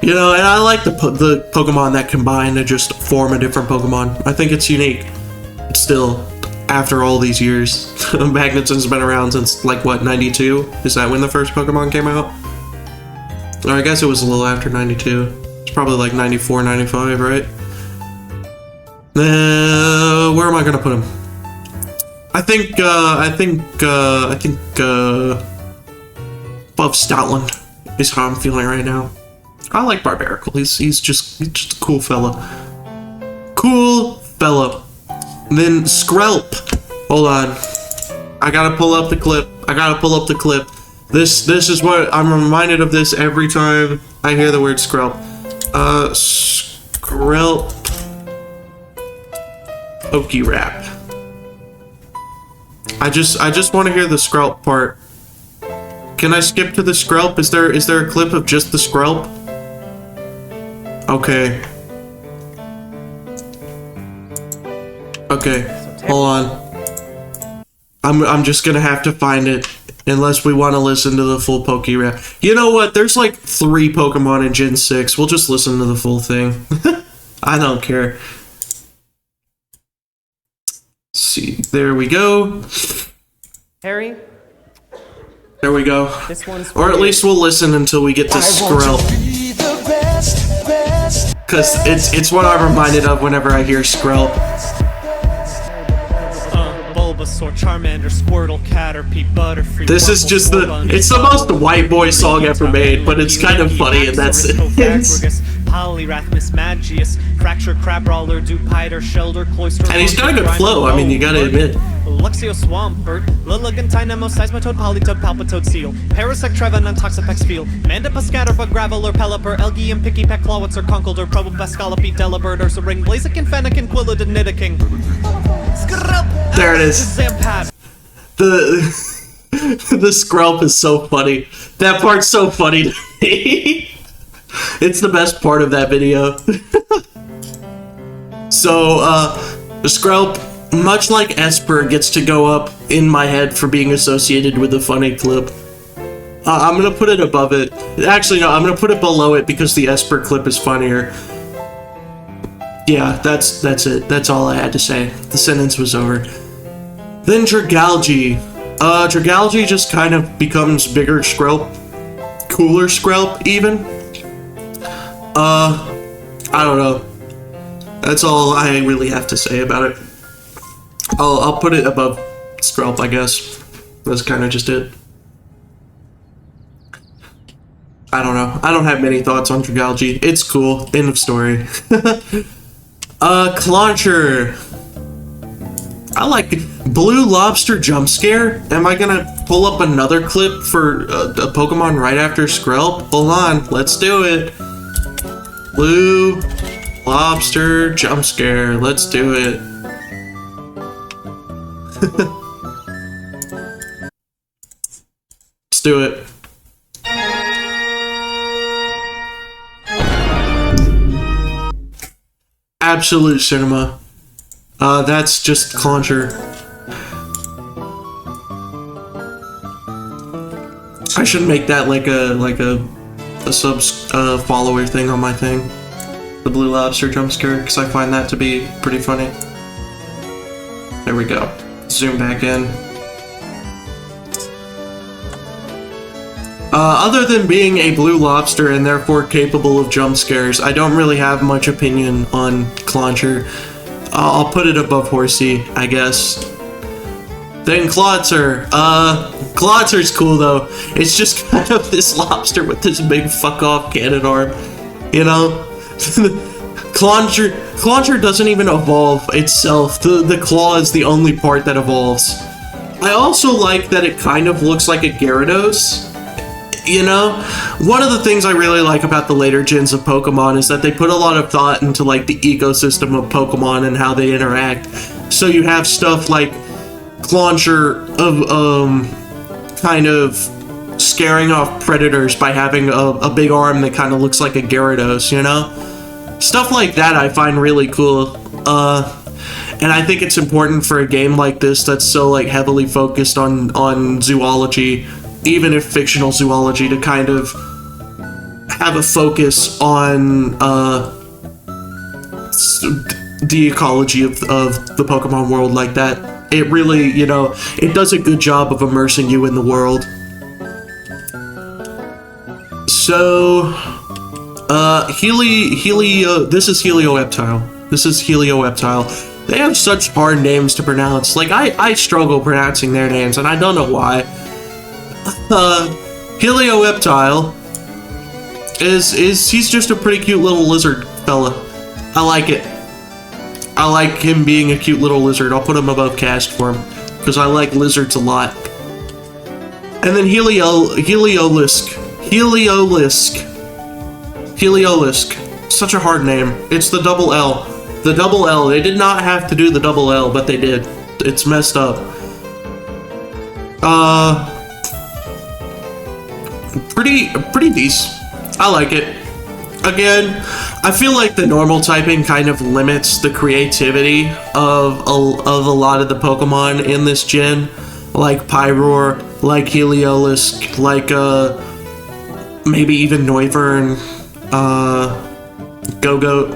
Speaker 1: You know, and I like the Pokemon that combine to just form a different Pokemon. I think it's unique. Still, after all these years, Magneton's been around since like what, 92? Is that when the first Pokemon came out? Or I guess it was a little after 92. It's probably like 94, 95, right? Where am I gonna put him? I think above Stoutland is how I'm feeling right now. I like Barbaracle. He's just a cool fella. Cool fella. Then Skrelp. Hold on. I gotta pull up the clip. This is what I'm reminded of. This every time I hear the word Skrelp. Skrelp. Pokérap. I just want to hear the Skrelp part. Can I skip to the Skrelp? Is there a clip of just the Skrelp? Okay. Okay. Hold on. I'm just gonna have to find it. Unless we want to listen to the full Pokérap. You know what? There's like 3 Pokemon in Gen 6. We'll just listen to the full thing. I don't care. Let's see. There we go.
Speaker 2: Harry?
Speaker 1: There we go.
Speaker 2: This one's
Speaker 1: or at least we'll listen until we get to Skrelp. Because it's what I'm reminded of whenever I hear Skrelp.
Speaker 2: Bulbasaur, Charmander, Squirtle, Caterpie, Butterfree.
Speaker 1: This is just it's the most white boy song ever made, but it's kind of funny and that's it.
Speaker 2: Poliwrath, Mismagius, Fracture, Crabrawler, Dewpider, Shelter, Cloyster.
Speaker 1: And he's got a good flow, I mean, you gotta admit.
Speaker 2: Luxio, Swampert, Lilligantine, Seismitoad, Politoed, Palpitoad, Seal, Parasect, Trevenant, Toxapex, Field, Mandipus, Scatterbug, Graveler, Pelipper, Elgium, Picky-Peck, Clawitzer, Conkeldurr, Probobus, Scallopy, Delibird, Ursaring, Blaziken, Fennekin, Quilladin, Nidoking.
Speaker 1: There it is. The Skrelp is so funny. That part's so funny to me. It's the best part of that video. So, the Skrelp much like Esper gets to go up in my head for being associated with a funny clip. I'm gonna put it above it. Actually, no, I'm gonna put it below it because the Esper clip is funnier. Yeah, that's it. That's all I had to say. The sentence was over. Then Dragalge. Dragalge just kind of becomes bigger Skrelp. Cooler Skrelp, even. I don't know. That's all I really have to say about it. I'll put it above Skrelp, I guess. That's kind of just it. I don't know. I don't have many thoughts on Dragalge. It's cool. End of story. Clauncher. I like Blue Lobster jump scare. Am I gonna pull up another clip for a Pokemon right after Skrelp? Hold on. Let's do it. Blue Lobster jump scare. Let's do it. Let's do it. Absolute cinema. That's just Clauncher. I should make that like a follower thing on my thing. The Blue Lobster jump scare, because I find that to be pretty funny. There we go. Zoom back in. Other than being a blue lobster and therefore capable of jump scares, I don't really have much opinion on Clauncher. I'll put it above Horsey, I guess. Then Clawitzer. Clawitzer's cool though. It's just kind of this lobster with this big fuck off cannon arm. You know? Clauncher doesn't even evolve itself. The claw is the only part that evolves. I also like that it kind of looks like a Gyarados. You know, one of the things I really like about the later gens of Pokemon is that they put a lot of thought into like the ecosystem of Pokemon and how they interact. So you have stuff like Clauncher of kind of scaring off predators by having a big arm that kind of looks like a Gyarados, you know? Stuff like that I find really cool. And I think it's important for a game like this that's so like heavily focused on zoology, even if fictional zoology, to kind of have a focus on the ecology of the Pokemon world like that. It really, you know, it does a good job of immersing you in the world. So, this is Helioptile. This is Helioptile. They have such hard names to pronounce. Like, I struggle pronouncing their names, and I don't know why. Helioptile he's just a pretty cute little lizard fella. I like it. I like him being a cute little lizard. I'll put him above Castform because I like lizards a lot. And then Heliolisk. Such a hard name. It's the double L. The double L. They did not have to do the double L, but they did. It's messed up. Pretty decent. I like it. Again, I feel like the normal typing kind of limits the creativity of a lot of the Pokemon in this gen, like Pyroar, like Heliolisk, like maybe even Noivern, Go-Goat.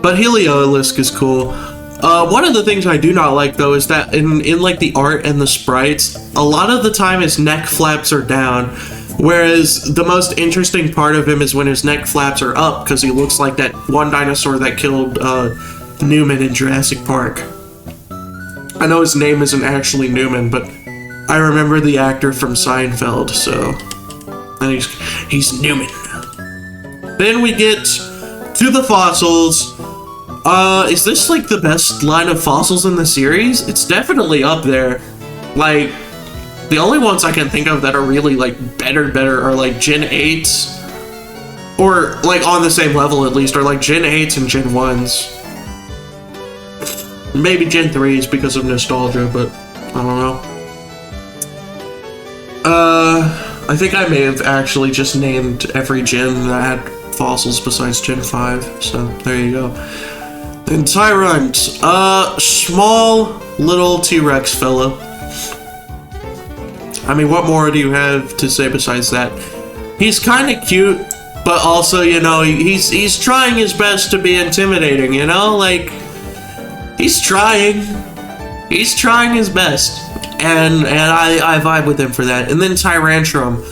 Speaker 1: But Heliolisk is cool. One of the things I do not like though is that in like the art and the sprites, a lot of the time his neck flaps are down, whereas the most interesting part of him is when his neck flaps are up, because he looks like that one dinosaur that killed Newman in Jurassic Park. I know his name isn't actually Newman, but I remember the actor from Seinfeld, so... And he's Newman. Then we get to the fossils. Is this like the best line of fossils in the series? It's definitely up there. Like, the only ones I can think of that are really like better are like Gen 8s. Or like on the same level at least, are like Gen 8s and Gen 1s. Maybe Gen 3s because of nostalgia, but I don't know. I think I may have actually just named every gen that had fossils besides Gen 5, so there you go. And Tyrant, small little T-Rex fella. I mean, what more do you have to say besides that? He's kind of cute, but also, you know, he's trying his best to be intimidating, you know? Like, he's trying his best. And I vibe with him for that. And then Tyrantrum.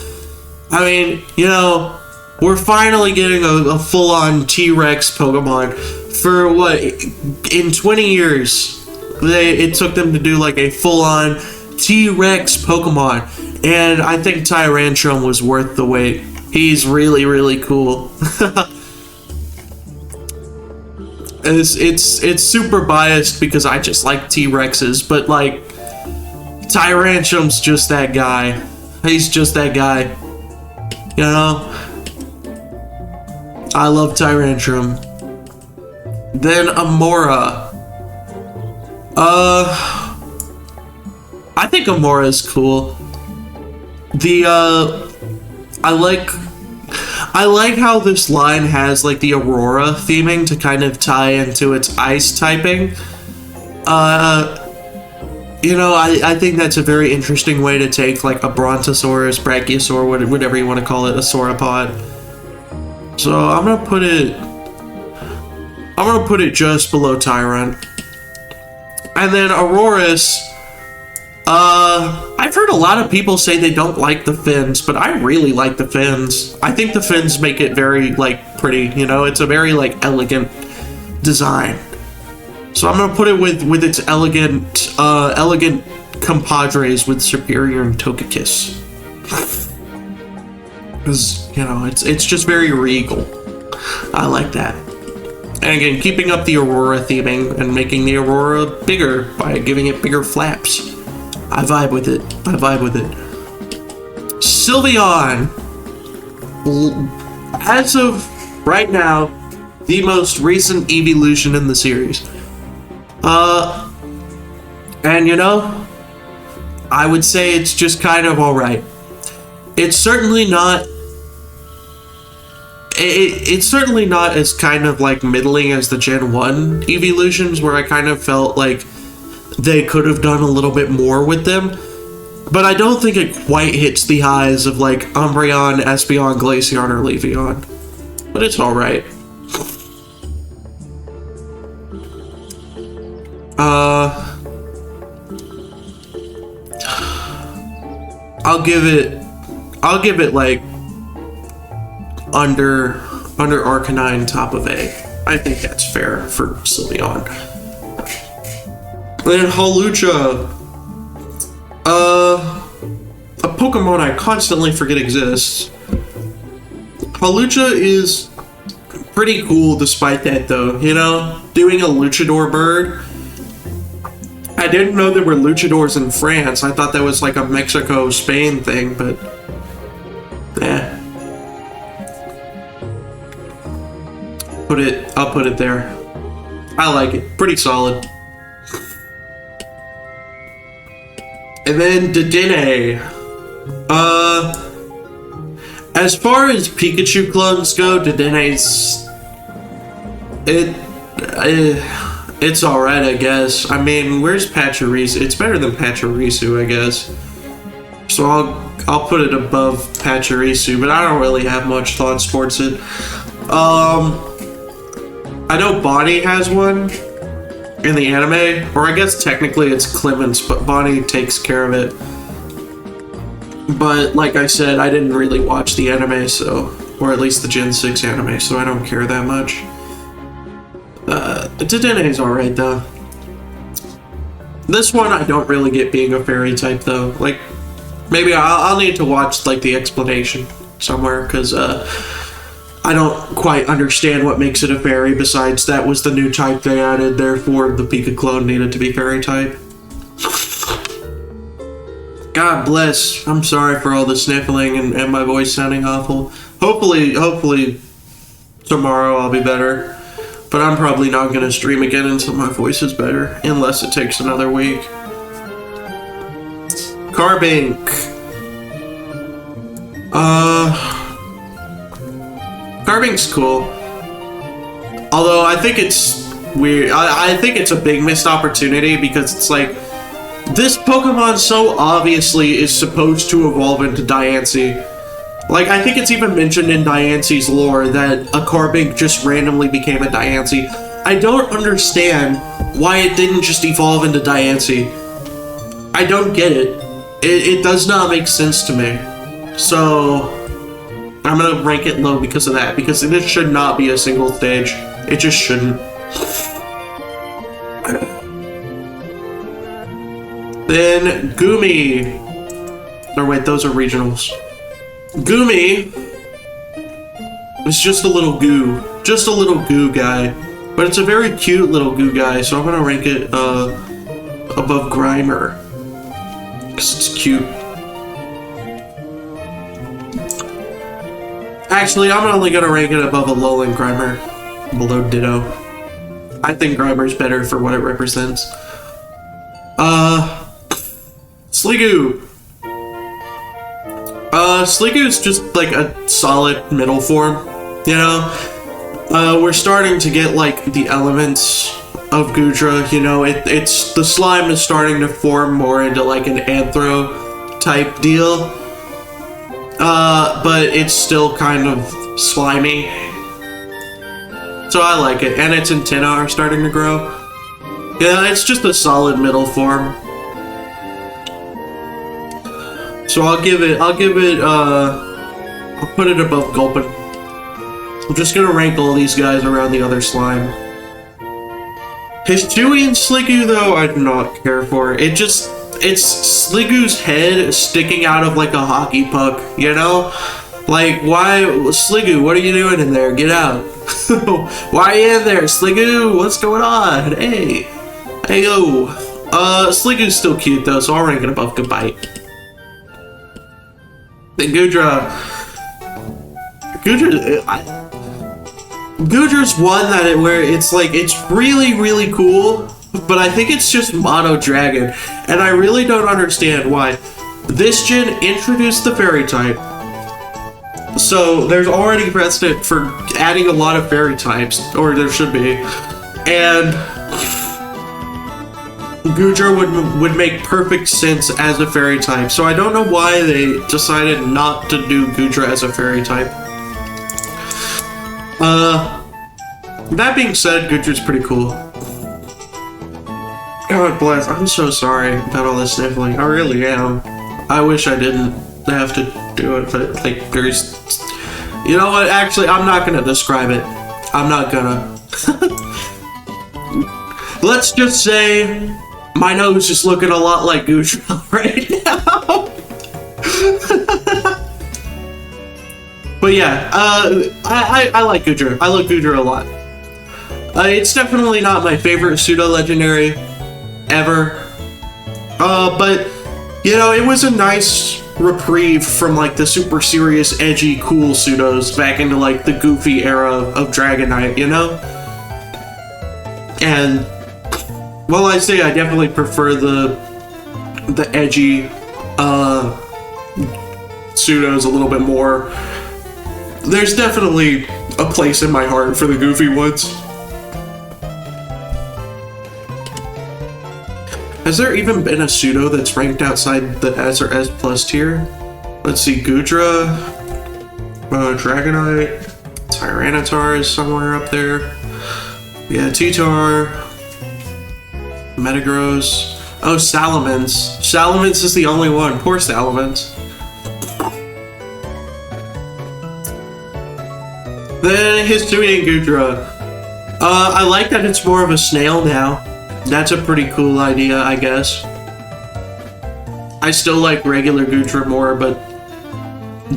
Speaker 1: I mean, you know, we're finally getting a full-on T-Rex Pokemon. For what, in 20 years, it took them to do like a full-on T-Rex Pokemon. And I think Tyrantrum was worth the wait. He's really, really cool. It's super biased because I just like T-Rexes, but like, Tyrantrum's just that guy. He's just that guy. You know? I love Tyrantrum. Then Amora. I think Amora is cool. I like how this line has like the Aurora theming to kind of tie into its ice typing. You know, I think that's a very interesting way to take like a Brontosaurus, Brachiosaur, whatever you want to call it, a sauropod. So I'm gonna put it just below Tyrant. And then Aurorus, I've heard a lot of people say they don't like the fins, but I really like the fins. I think the fins make it very, like, pretty, you know? It's a very, like, elegant design. So I'm gonna put it with its elegant compadres with Superior and Togekiss. Because, you know, it's just very regal. I like that. And again, keeping up the Aurora theming and making the Aurora bigger by giving it bigger flaps. I vibe with it. Sylveon. As of right now, the most recent evolution in the series. And you know, I would say it's just kind of alright. It's certainly not... It's certainly not as kind of like middling as the Gen 1 evolutions, where I kind of felt like they could have done a little bit more with them. But I don't think it quite hits the highs of like Umbreon, Espeon, Glaceon, or Leafeon. But it's alright. I'll give it like under Arcanine, top of A. I think that's fair for Sylveon. Then Hawlucha, a Pokemon I constantly forget exists. Hawlucha is pretty cool despite that though, you know? Doing a luchador bird. I didn't know there were luchadors in France. I thought that was like a Mexico-Spain thing, but eh. I'll put it there. I like it. Pretty solid. And then Dedenne. As far as Pikachu clones go, Dedenne's... It's alright, I guess. I mean, where's Pachirisu? It's better than Pachirisu, I guess. So I'll put it above Pachirisu, but I don't really have much thoughts towards it. I know Bonnie has one in the anime, or I guess technically it's Clemens, but Bonnie takes care of it. But like I said, I didn't really watch the anime, so, or at least the Gen 6 anime, so I don't care that much. Dedenne's alright though. This one I don't really get being a fairy type though. Like, maybe I'll need to watch like the explanation somewhere, because I don't quite understand what makes it a fairy, besides that was the new type they added, therefore the Pika clone needed to be fairy type. God bless. I'm sorry for all the sniffling and my voice sounding awful. Hopefully tomorrow I'll be better. But I'm probably not going to stream again until my voice is better, unless it takes another week. Carbink. Carbink's cool. Although I think it's weird. I think it's a big missed opportunity because it's like, this Pokemon so obviously is supposed to evolve into Diancie. Like, I think it's even mentioned in Diancie's lore that a Carbink just randomly became a Diancie. I don't understand why it didn't just evolve into Diancie. I don't get it. It does not make sense to me. So, I'm gonna rank it low because of that, because it should not be a single stage. It just shouldn't. Then, Gumi. Or wait, those are regionals. Gumi is just a little goo. Just a little goo guy. But it's a very cute little goo guy, so I'm gonna rank it above Grimer. Because it's cute. Actually, I'm only gonna rank it above Alolan Grimer. Below Ditto. I think Grimer's better for what it represents. Sliggoo. Sliggoo's just like a solid middle form, you know? We're starting to get like the elements of Goodra, you know, it's the slime is starting to form more into like an anthro type deal. But it's still kind of slimy. So I like it, and its antennae are starting to grow. Yeah, it's just a solid middle form. So I'll put it above Gulpin. I'm just gonna rank all these guys around the other slime. Hisuian Sliggoo, though, I do not care for. It's Sliggoo's head sticking out of like a hockey puck, you know? Like, why, Sliggoo, what are you doing in there? Get out. Why are you in there, Sliggoo? What's going on? Hey. Hey, yo. Sliggoo's still cute, though, so I'll rank it above Goodbite. Then Goodra's one where it's like, it's really, really cool, but I think it's just Mono Dragon, and I really don't understand why. This gen introduced the Fairy type, so there's already precedent for adding a lot of Fairy types, or there should be, and Goodra would make perfect sense as a Fairy type, so I don't know why they decided not to do Goodra as a Fairy type. That being said, Goodra's pretty cool. God bless, I'm so sorry about all this sniffling, I really am. I wish I didn't have to do it, but like, there's... You know what, actually, I'm not gonna describe it. I'm not gonna. Let's just say... My nose is looking a lot like Goodra right now. But yeah, I like Goodra. I like Goodra a lot. It's definitely not my favorite pseudo-legendary ever. But, you know, it was a nice reprieve from like the super serious, edgy, cool pseudos back into like the goofy era of Dragonite, you know? And... well, I say I definitely prefer the edgy pseudos a little bit more. There's definitely a place in my heart for the goofy ones. Has there even been a pseudo that's ranked outside the S or S plus tier? Let's see, Goodra, Dragonite, Tyranitar is somewhere up there. Yeah, T-Tar. Metagross. Oh, Salamence. Salamence is the only one. Poor Salamence. Then Hisuian Goodra. I like that it's more of a snail now. That's a pretty cool idea, I guess. I still like regular Goodra more, but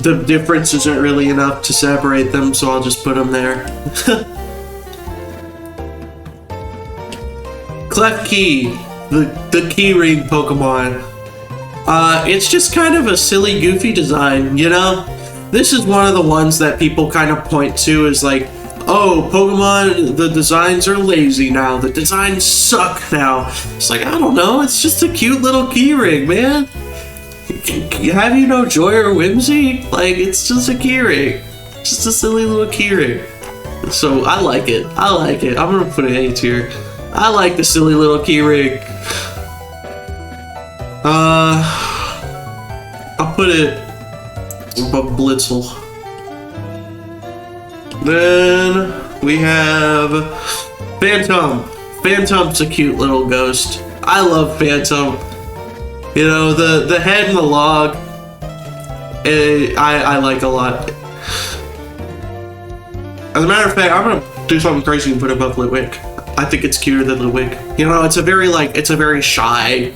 Speaker 1: the difference isn't really enough to separate them, so I'll just put them there. Klefki, the key ring Pokemon. It's just kind of a silly, goofy design, you know? This is one of the ones that people kind of point to as like, oh, Pokemon, the designs are lazy now. The designs suck now. It's like, I don't know. It's just a cute little key ring, man. Have you no joy or whimsy? Like, it's just a key ring. Just a silly little key ring. So I like it. I like it. I'm gonna put an A tier. I like the silly little keyring. I'll put it above Blitzel. Then we have Phantom. Phantom's a cute little ghost. I love Phantom. You know, the head and the log, I like a lot. As a matter of fact, I'm gonna do something crazy and put it above Litwick. I think it's cuter than Litwick. You know, it's a very shy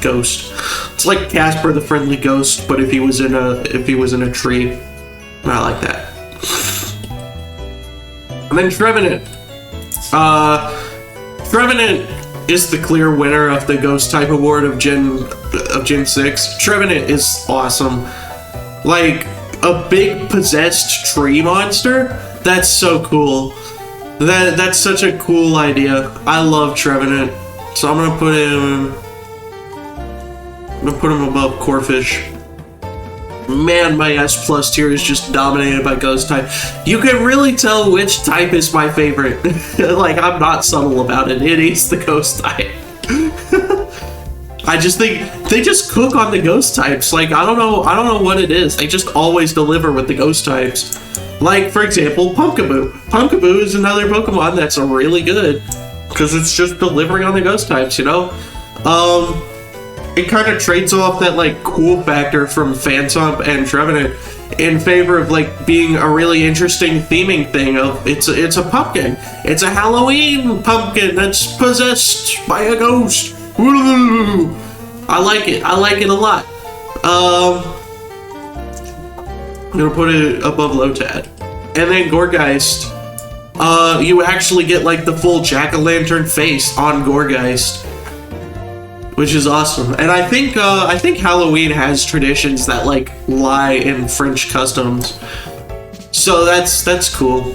Speaker 1: ghost. It's like Casper the Friendly Ghost, but if he was in a tree. I like that. And then Trevenant. Trevenant is the clear winner of the Ghost type award of Gen 6. Trevenant is awesome. Like a big possessed tree monster. That's so cool. That's such a cool idea. I love Trevenant. So I'm gonna put him above Corphish. Man, my S+ tier is just dominated by Ghost type. You can really tell which type is my favorite. Like, I'm not subtle about it. It is the Ghost type. I just think they just cook on the Ghost types. Like, I don't know what it is. They just always deliver with the Ghost types. Like, for example, Pumpkaboo. Pumpkaboo is another Pokemon that's really good because it's just delivering on the Ghost types, you know? It kind of trades off that like cool factor from Phantom and Trevenant in favor of like being a really interesting theming thing of it's a pumpkin. It's a Halloween pumpkin that's possessed by a ghost. Woo! I like it. I like it a lot. I'm gonna put it above Lotad. And then Gourgeist. You actually get like the full jack-o'-lantern face on Gourgeist, which is awesome. And I think Halloween has traditions that like lie in French customs, so that's cool.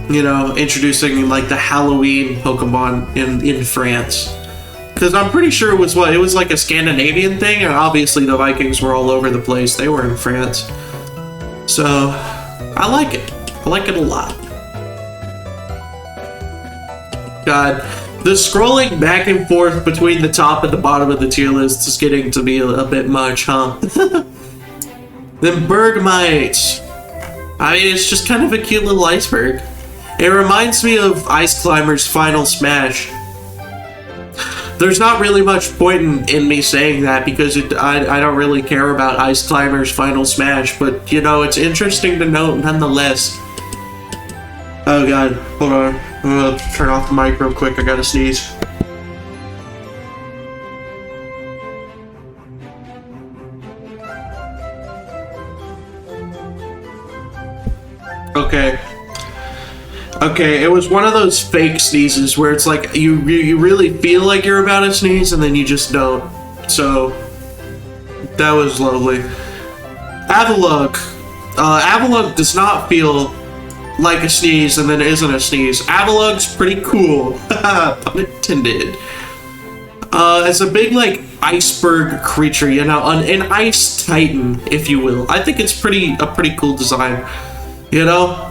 Speaker 1: You know, introducing like the Halloween Pokemon in France, because I'm pretty sure it was like a Scandinavian thing, and obviously the Vikings were all over the place. They were in France, so I like it. I like it a lot. God. The scrolling back and forth between the top and the bottom of the tier list is getting to be a bit much, huh? Then Bergmite. I mean, it's just kind of a cute little iceberg. It reminds me of Ice Climber's Final Smash. There's not really much point in me saying that because I don't really care about Ice Climber's Final Smash, but you know, it's interesting to note nonetheless. Oh god, hold on. I'm gonna turn off the mic real quick, I gotta sneeze. Okay, it was one of those fake sneezes where it's like you really feel like you're about to sneeze and then you just don't. So, that was lovely. Avalugg. Avalugg does not feel like a sneeze and then isn't a sneeze. Avalugg's pretty cool. Pun intended. It's a big like iceberg creature, you know, an ice titan, if you will. I think it's a pretty cool design, you know.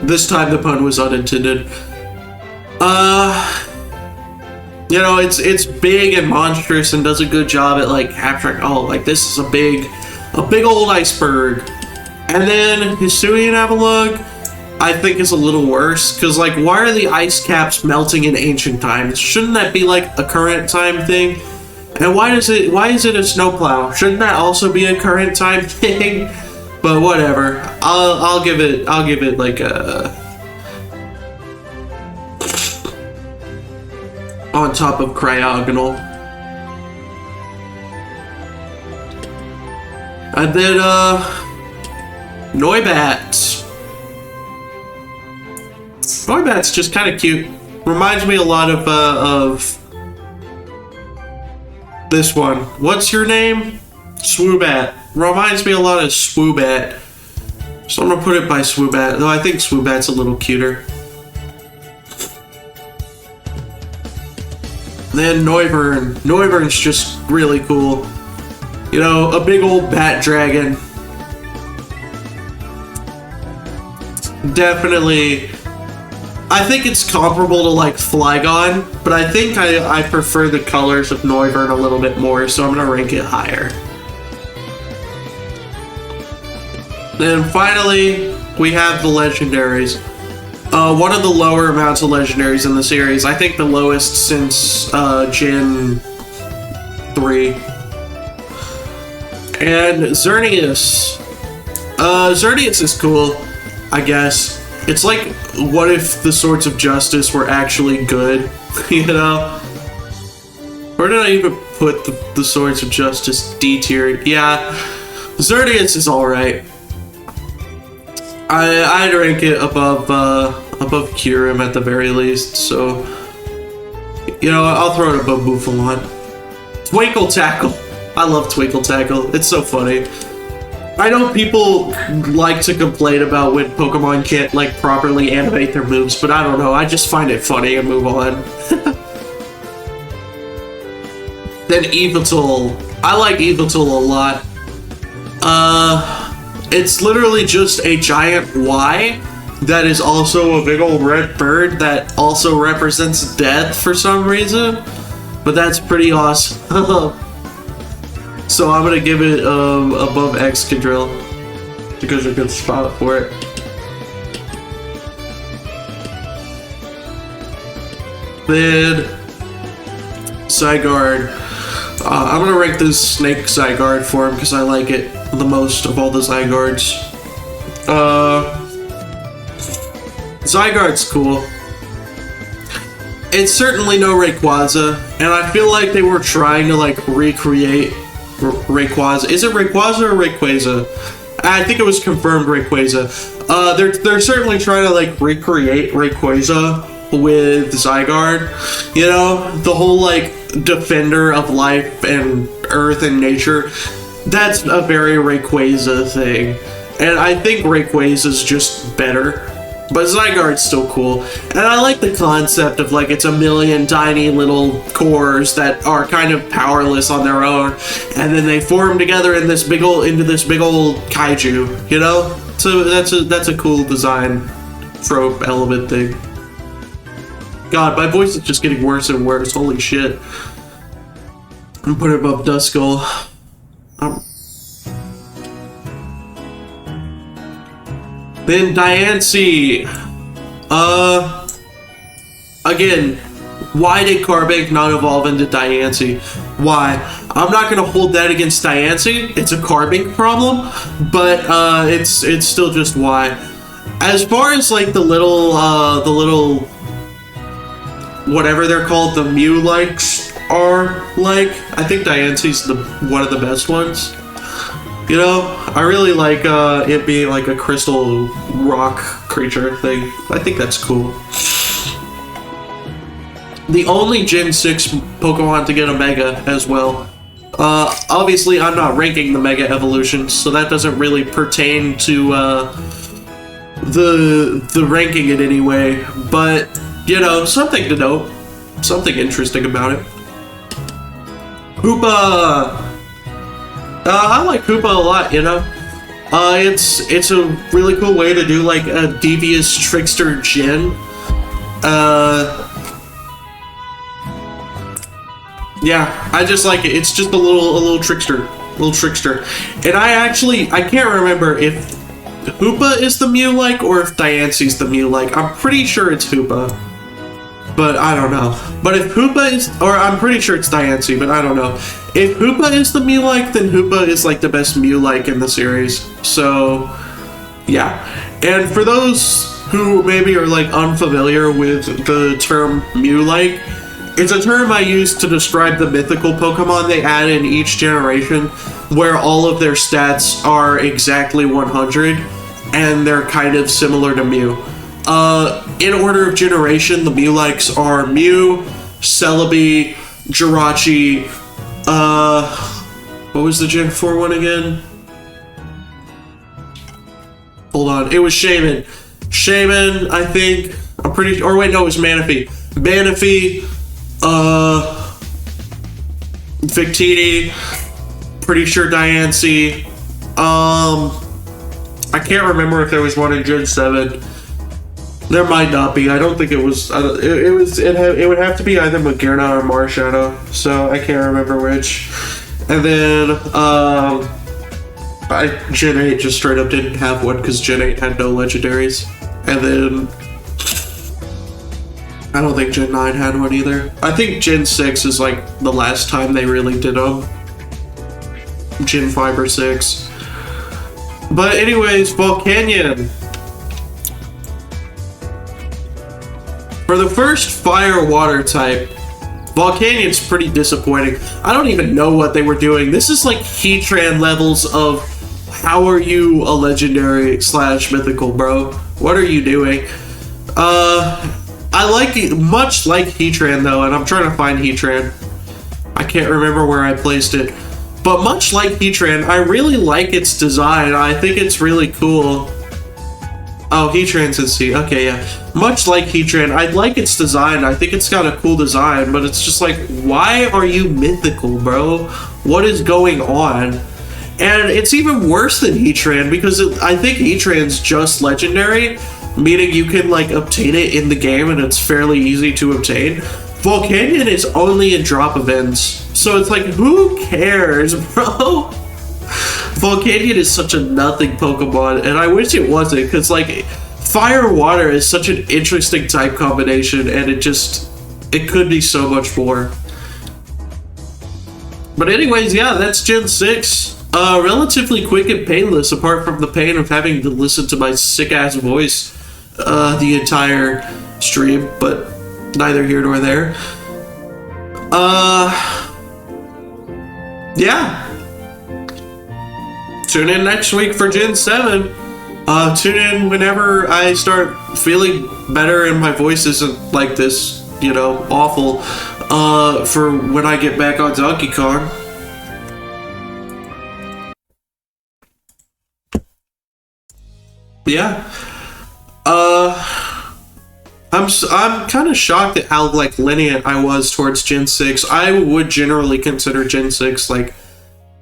Speaker 1: This time the pun was unintended. You know, it's big and monstrous and does a good job at like capturing. Oh, like this is a big old iceberg. And then Hisuian Avalugg, I think is a little worse, because like, why are the ice caps melting in ancient times? Shouldn't that be like a current time thing? And why is it a snowplow? Shouldn't that also be a current time thing? But whatever. I'll give it like a on top of Cryogonal. And then Noibat. Noibat's just kind of cute. Reminds me a lot of this one. What's your name? Swoobat. Reminds me a lot of Swoobat. So I'm gonna put it by Swoobat, though I think Swoobat's a little cuter. Then Noivern. Noivern's just really cool. You know, a big old bat dragon. definitely, I think it's comparable to like Flygon, but I think I prefer the colors of Noivern a little bit more, so I'm gonna rank it higher. Then finally, we have the legendaries. One of the lower amounts of legendaries in the series. I think the lowest since Gen 3. And Xerneas. Xerneas is cool, I guess. It's like, what if the Swords of Justice were actually good, you know? Where did I even put the Swords of Justice D tier? Yeah, Xerneas is alright. I'd rank it above Kyurem at the very least, so... You know, I'll throw it above Buffalon. Twinkle Tackle. I love Twinkle Tackle. It's so funny. I know people like to complain about when Pokemon can't, like, properly animate their moves, but I don't know. I just find it funny and move on. Then Yveltal. I like Yveltal a lot. It's literally just a giant Y that is also a big old red bird that also represents death for some reason. But that's pretty awesome. So I'm gonna give it above Excadrill because it's a good spot for it. Then Zygarde. I'm gonna rank this Snake Zygarde for him because I like it the most of all the Zygardes. Zygarde's cool. It's certainly no Rayquaza, and I feel like they were trying to like recreate Rayquaza. Is it Rayquaza or Rayquaza? I think it was confirmed Rayquaza. They're certainly trying to like recreate Rayquaza with Zygarde. You know, the whole like defender of life and earth and nature. That's a very Rayquaza thing, and I think Rayquaza's just better. But Zygarde's still cool, and I like the concept of like it's a million tiny little cores that are kind of powerless on their own, and then they form together in this big old kaiju, you know. So that's a cool design trope element thing. God, my voice is just getting worse and worse. Holy shit! I'm putting it above Duskull. Then Diancie. Again, why did Carbink not evolve into Diancie? Why? I'm not gonna hold that against Diancie. It's a Carbink problem, but it's still just why. As far as like the little whatever they're called, the Mew likes are like, I think Diancie's one of the best ones. You know, I really like it being like a crystal rock creature thing. I think that's cool. The only Gen 6 Pokemon to get a Mega as well. Obviously, I'm not ranking the Mega evolutions, so that doesn't really pertain to the ranking in any way. But, you know, something to note. Something interesting about it. Hoopa! I like Hoopa a lot, you know? It's a really cool way to do, like, a devious trickster gen. Yeah, I just like it. It's just a little trickster. And I can't remember if Hoopa is the Mew-like or if Diancie's the Mew-like. I'm pretty sure it's Hoopa. But I don't know. But if Hoopa is, or I'm pretty sure it's Diancie, but I don't know. If Hoopa is the Mew-like, then Hoopa is like the best Mew-like in the series. So, yeah. And for those who maybe are like unfamiliar with the term Mew-like, it's a term I use to describe the mythical Pokemon they add in each generation, where all of their stats are exactly 100, and they're kind of similar to Mew. In order of generation, the Mew-likes are Mew, Celebi, Jirachi, what was the Gen 4 one again? Hold on, it was Shaman. Shaman, I think. I'm pretty, or wait, no, it was Manaphy. Manaphy, Victini, pretty sure Diancie. I can't remember if there was one in Gen 7. There might not be. I don't think it was. It would have to be either Magearna or Marshadow. So I can't remember which. And then Gen 8 just straight up didn't have one because Gen 8 had no legendaries. And then I don't think Gen 9 had one either. I think Gen 6 is like the last time they really did them. Gen 5 or 6. But anyways, Volcanion. For the first fire water type, Volcanion's pretty disappointing. I don't even know what they were doing. This is like Heatran levels of how are you a legendary / mythical, bro? What are you doing? I like it much like Heatran though, and I'm trying to find Heatran. I can't remember where I placed it. But much like Heatran, I really like its design. I think it's really cool. Oh, Heatran's in C. Okay, yeah. Much like Heatran, I like its design. I think it's got a cool design, but it's just like, why are you mythical, bro? What is going on? And it's even worse than Heatran because I think Heatran's just legendary, meaning you can like obtain it in the game and it's fairly easy to obtain. Volcanion is only in drop events, so it's like, who cares, bro? Volcanion is such a nothing Pokemon, and I wish it wasn't, because like fire water is such an interesting type combination, and it could be so much more. But anyways, yeah, that's Gen 6. Relatively quick and painless, apart from the pain of having to listen to my sick ass voice the entire stream, but neither here nor there. Yeah. Tune in next week for Gen 7. Tune in whenever I start feeling better and my voice isn't like this, you know, awful, for when I get back on Donkey Kong. Yeah. I'm kind of shocked at how like lenient I was towards Gen 6. I would generally consider Gen 6 like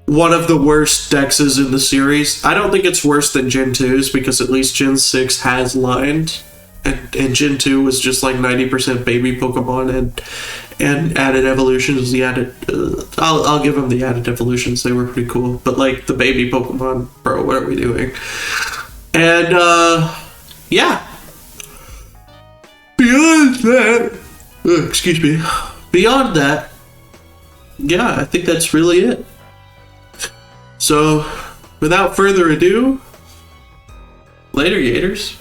Speaker 1: one of the worst dexes in the series. I don't think it's worse than Gen 2's because at least Gen 6 has lined, and Gen 2 was just like 90% baby Pokemon and added evolutions. The added, I'll give them the added evolutions. They were pretty cool, but like the baby Pokemon, bro, what are we doing? And yeah. Beyond that, excuse me. Beyond that, yeah, I think that's really it. So, without further ado, later, Gators.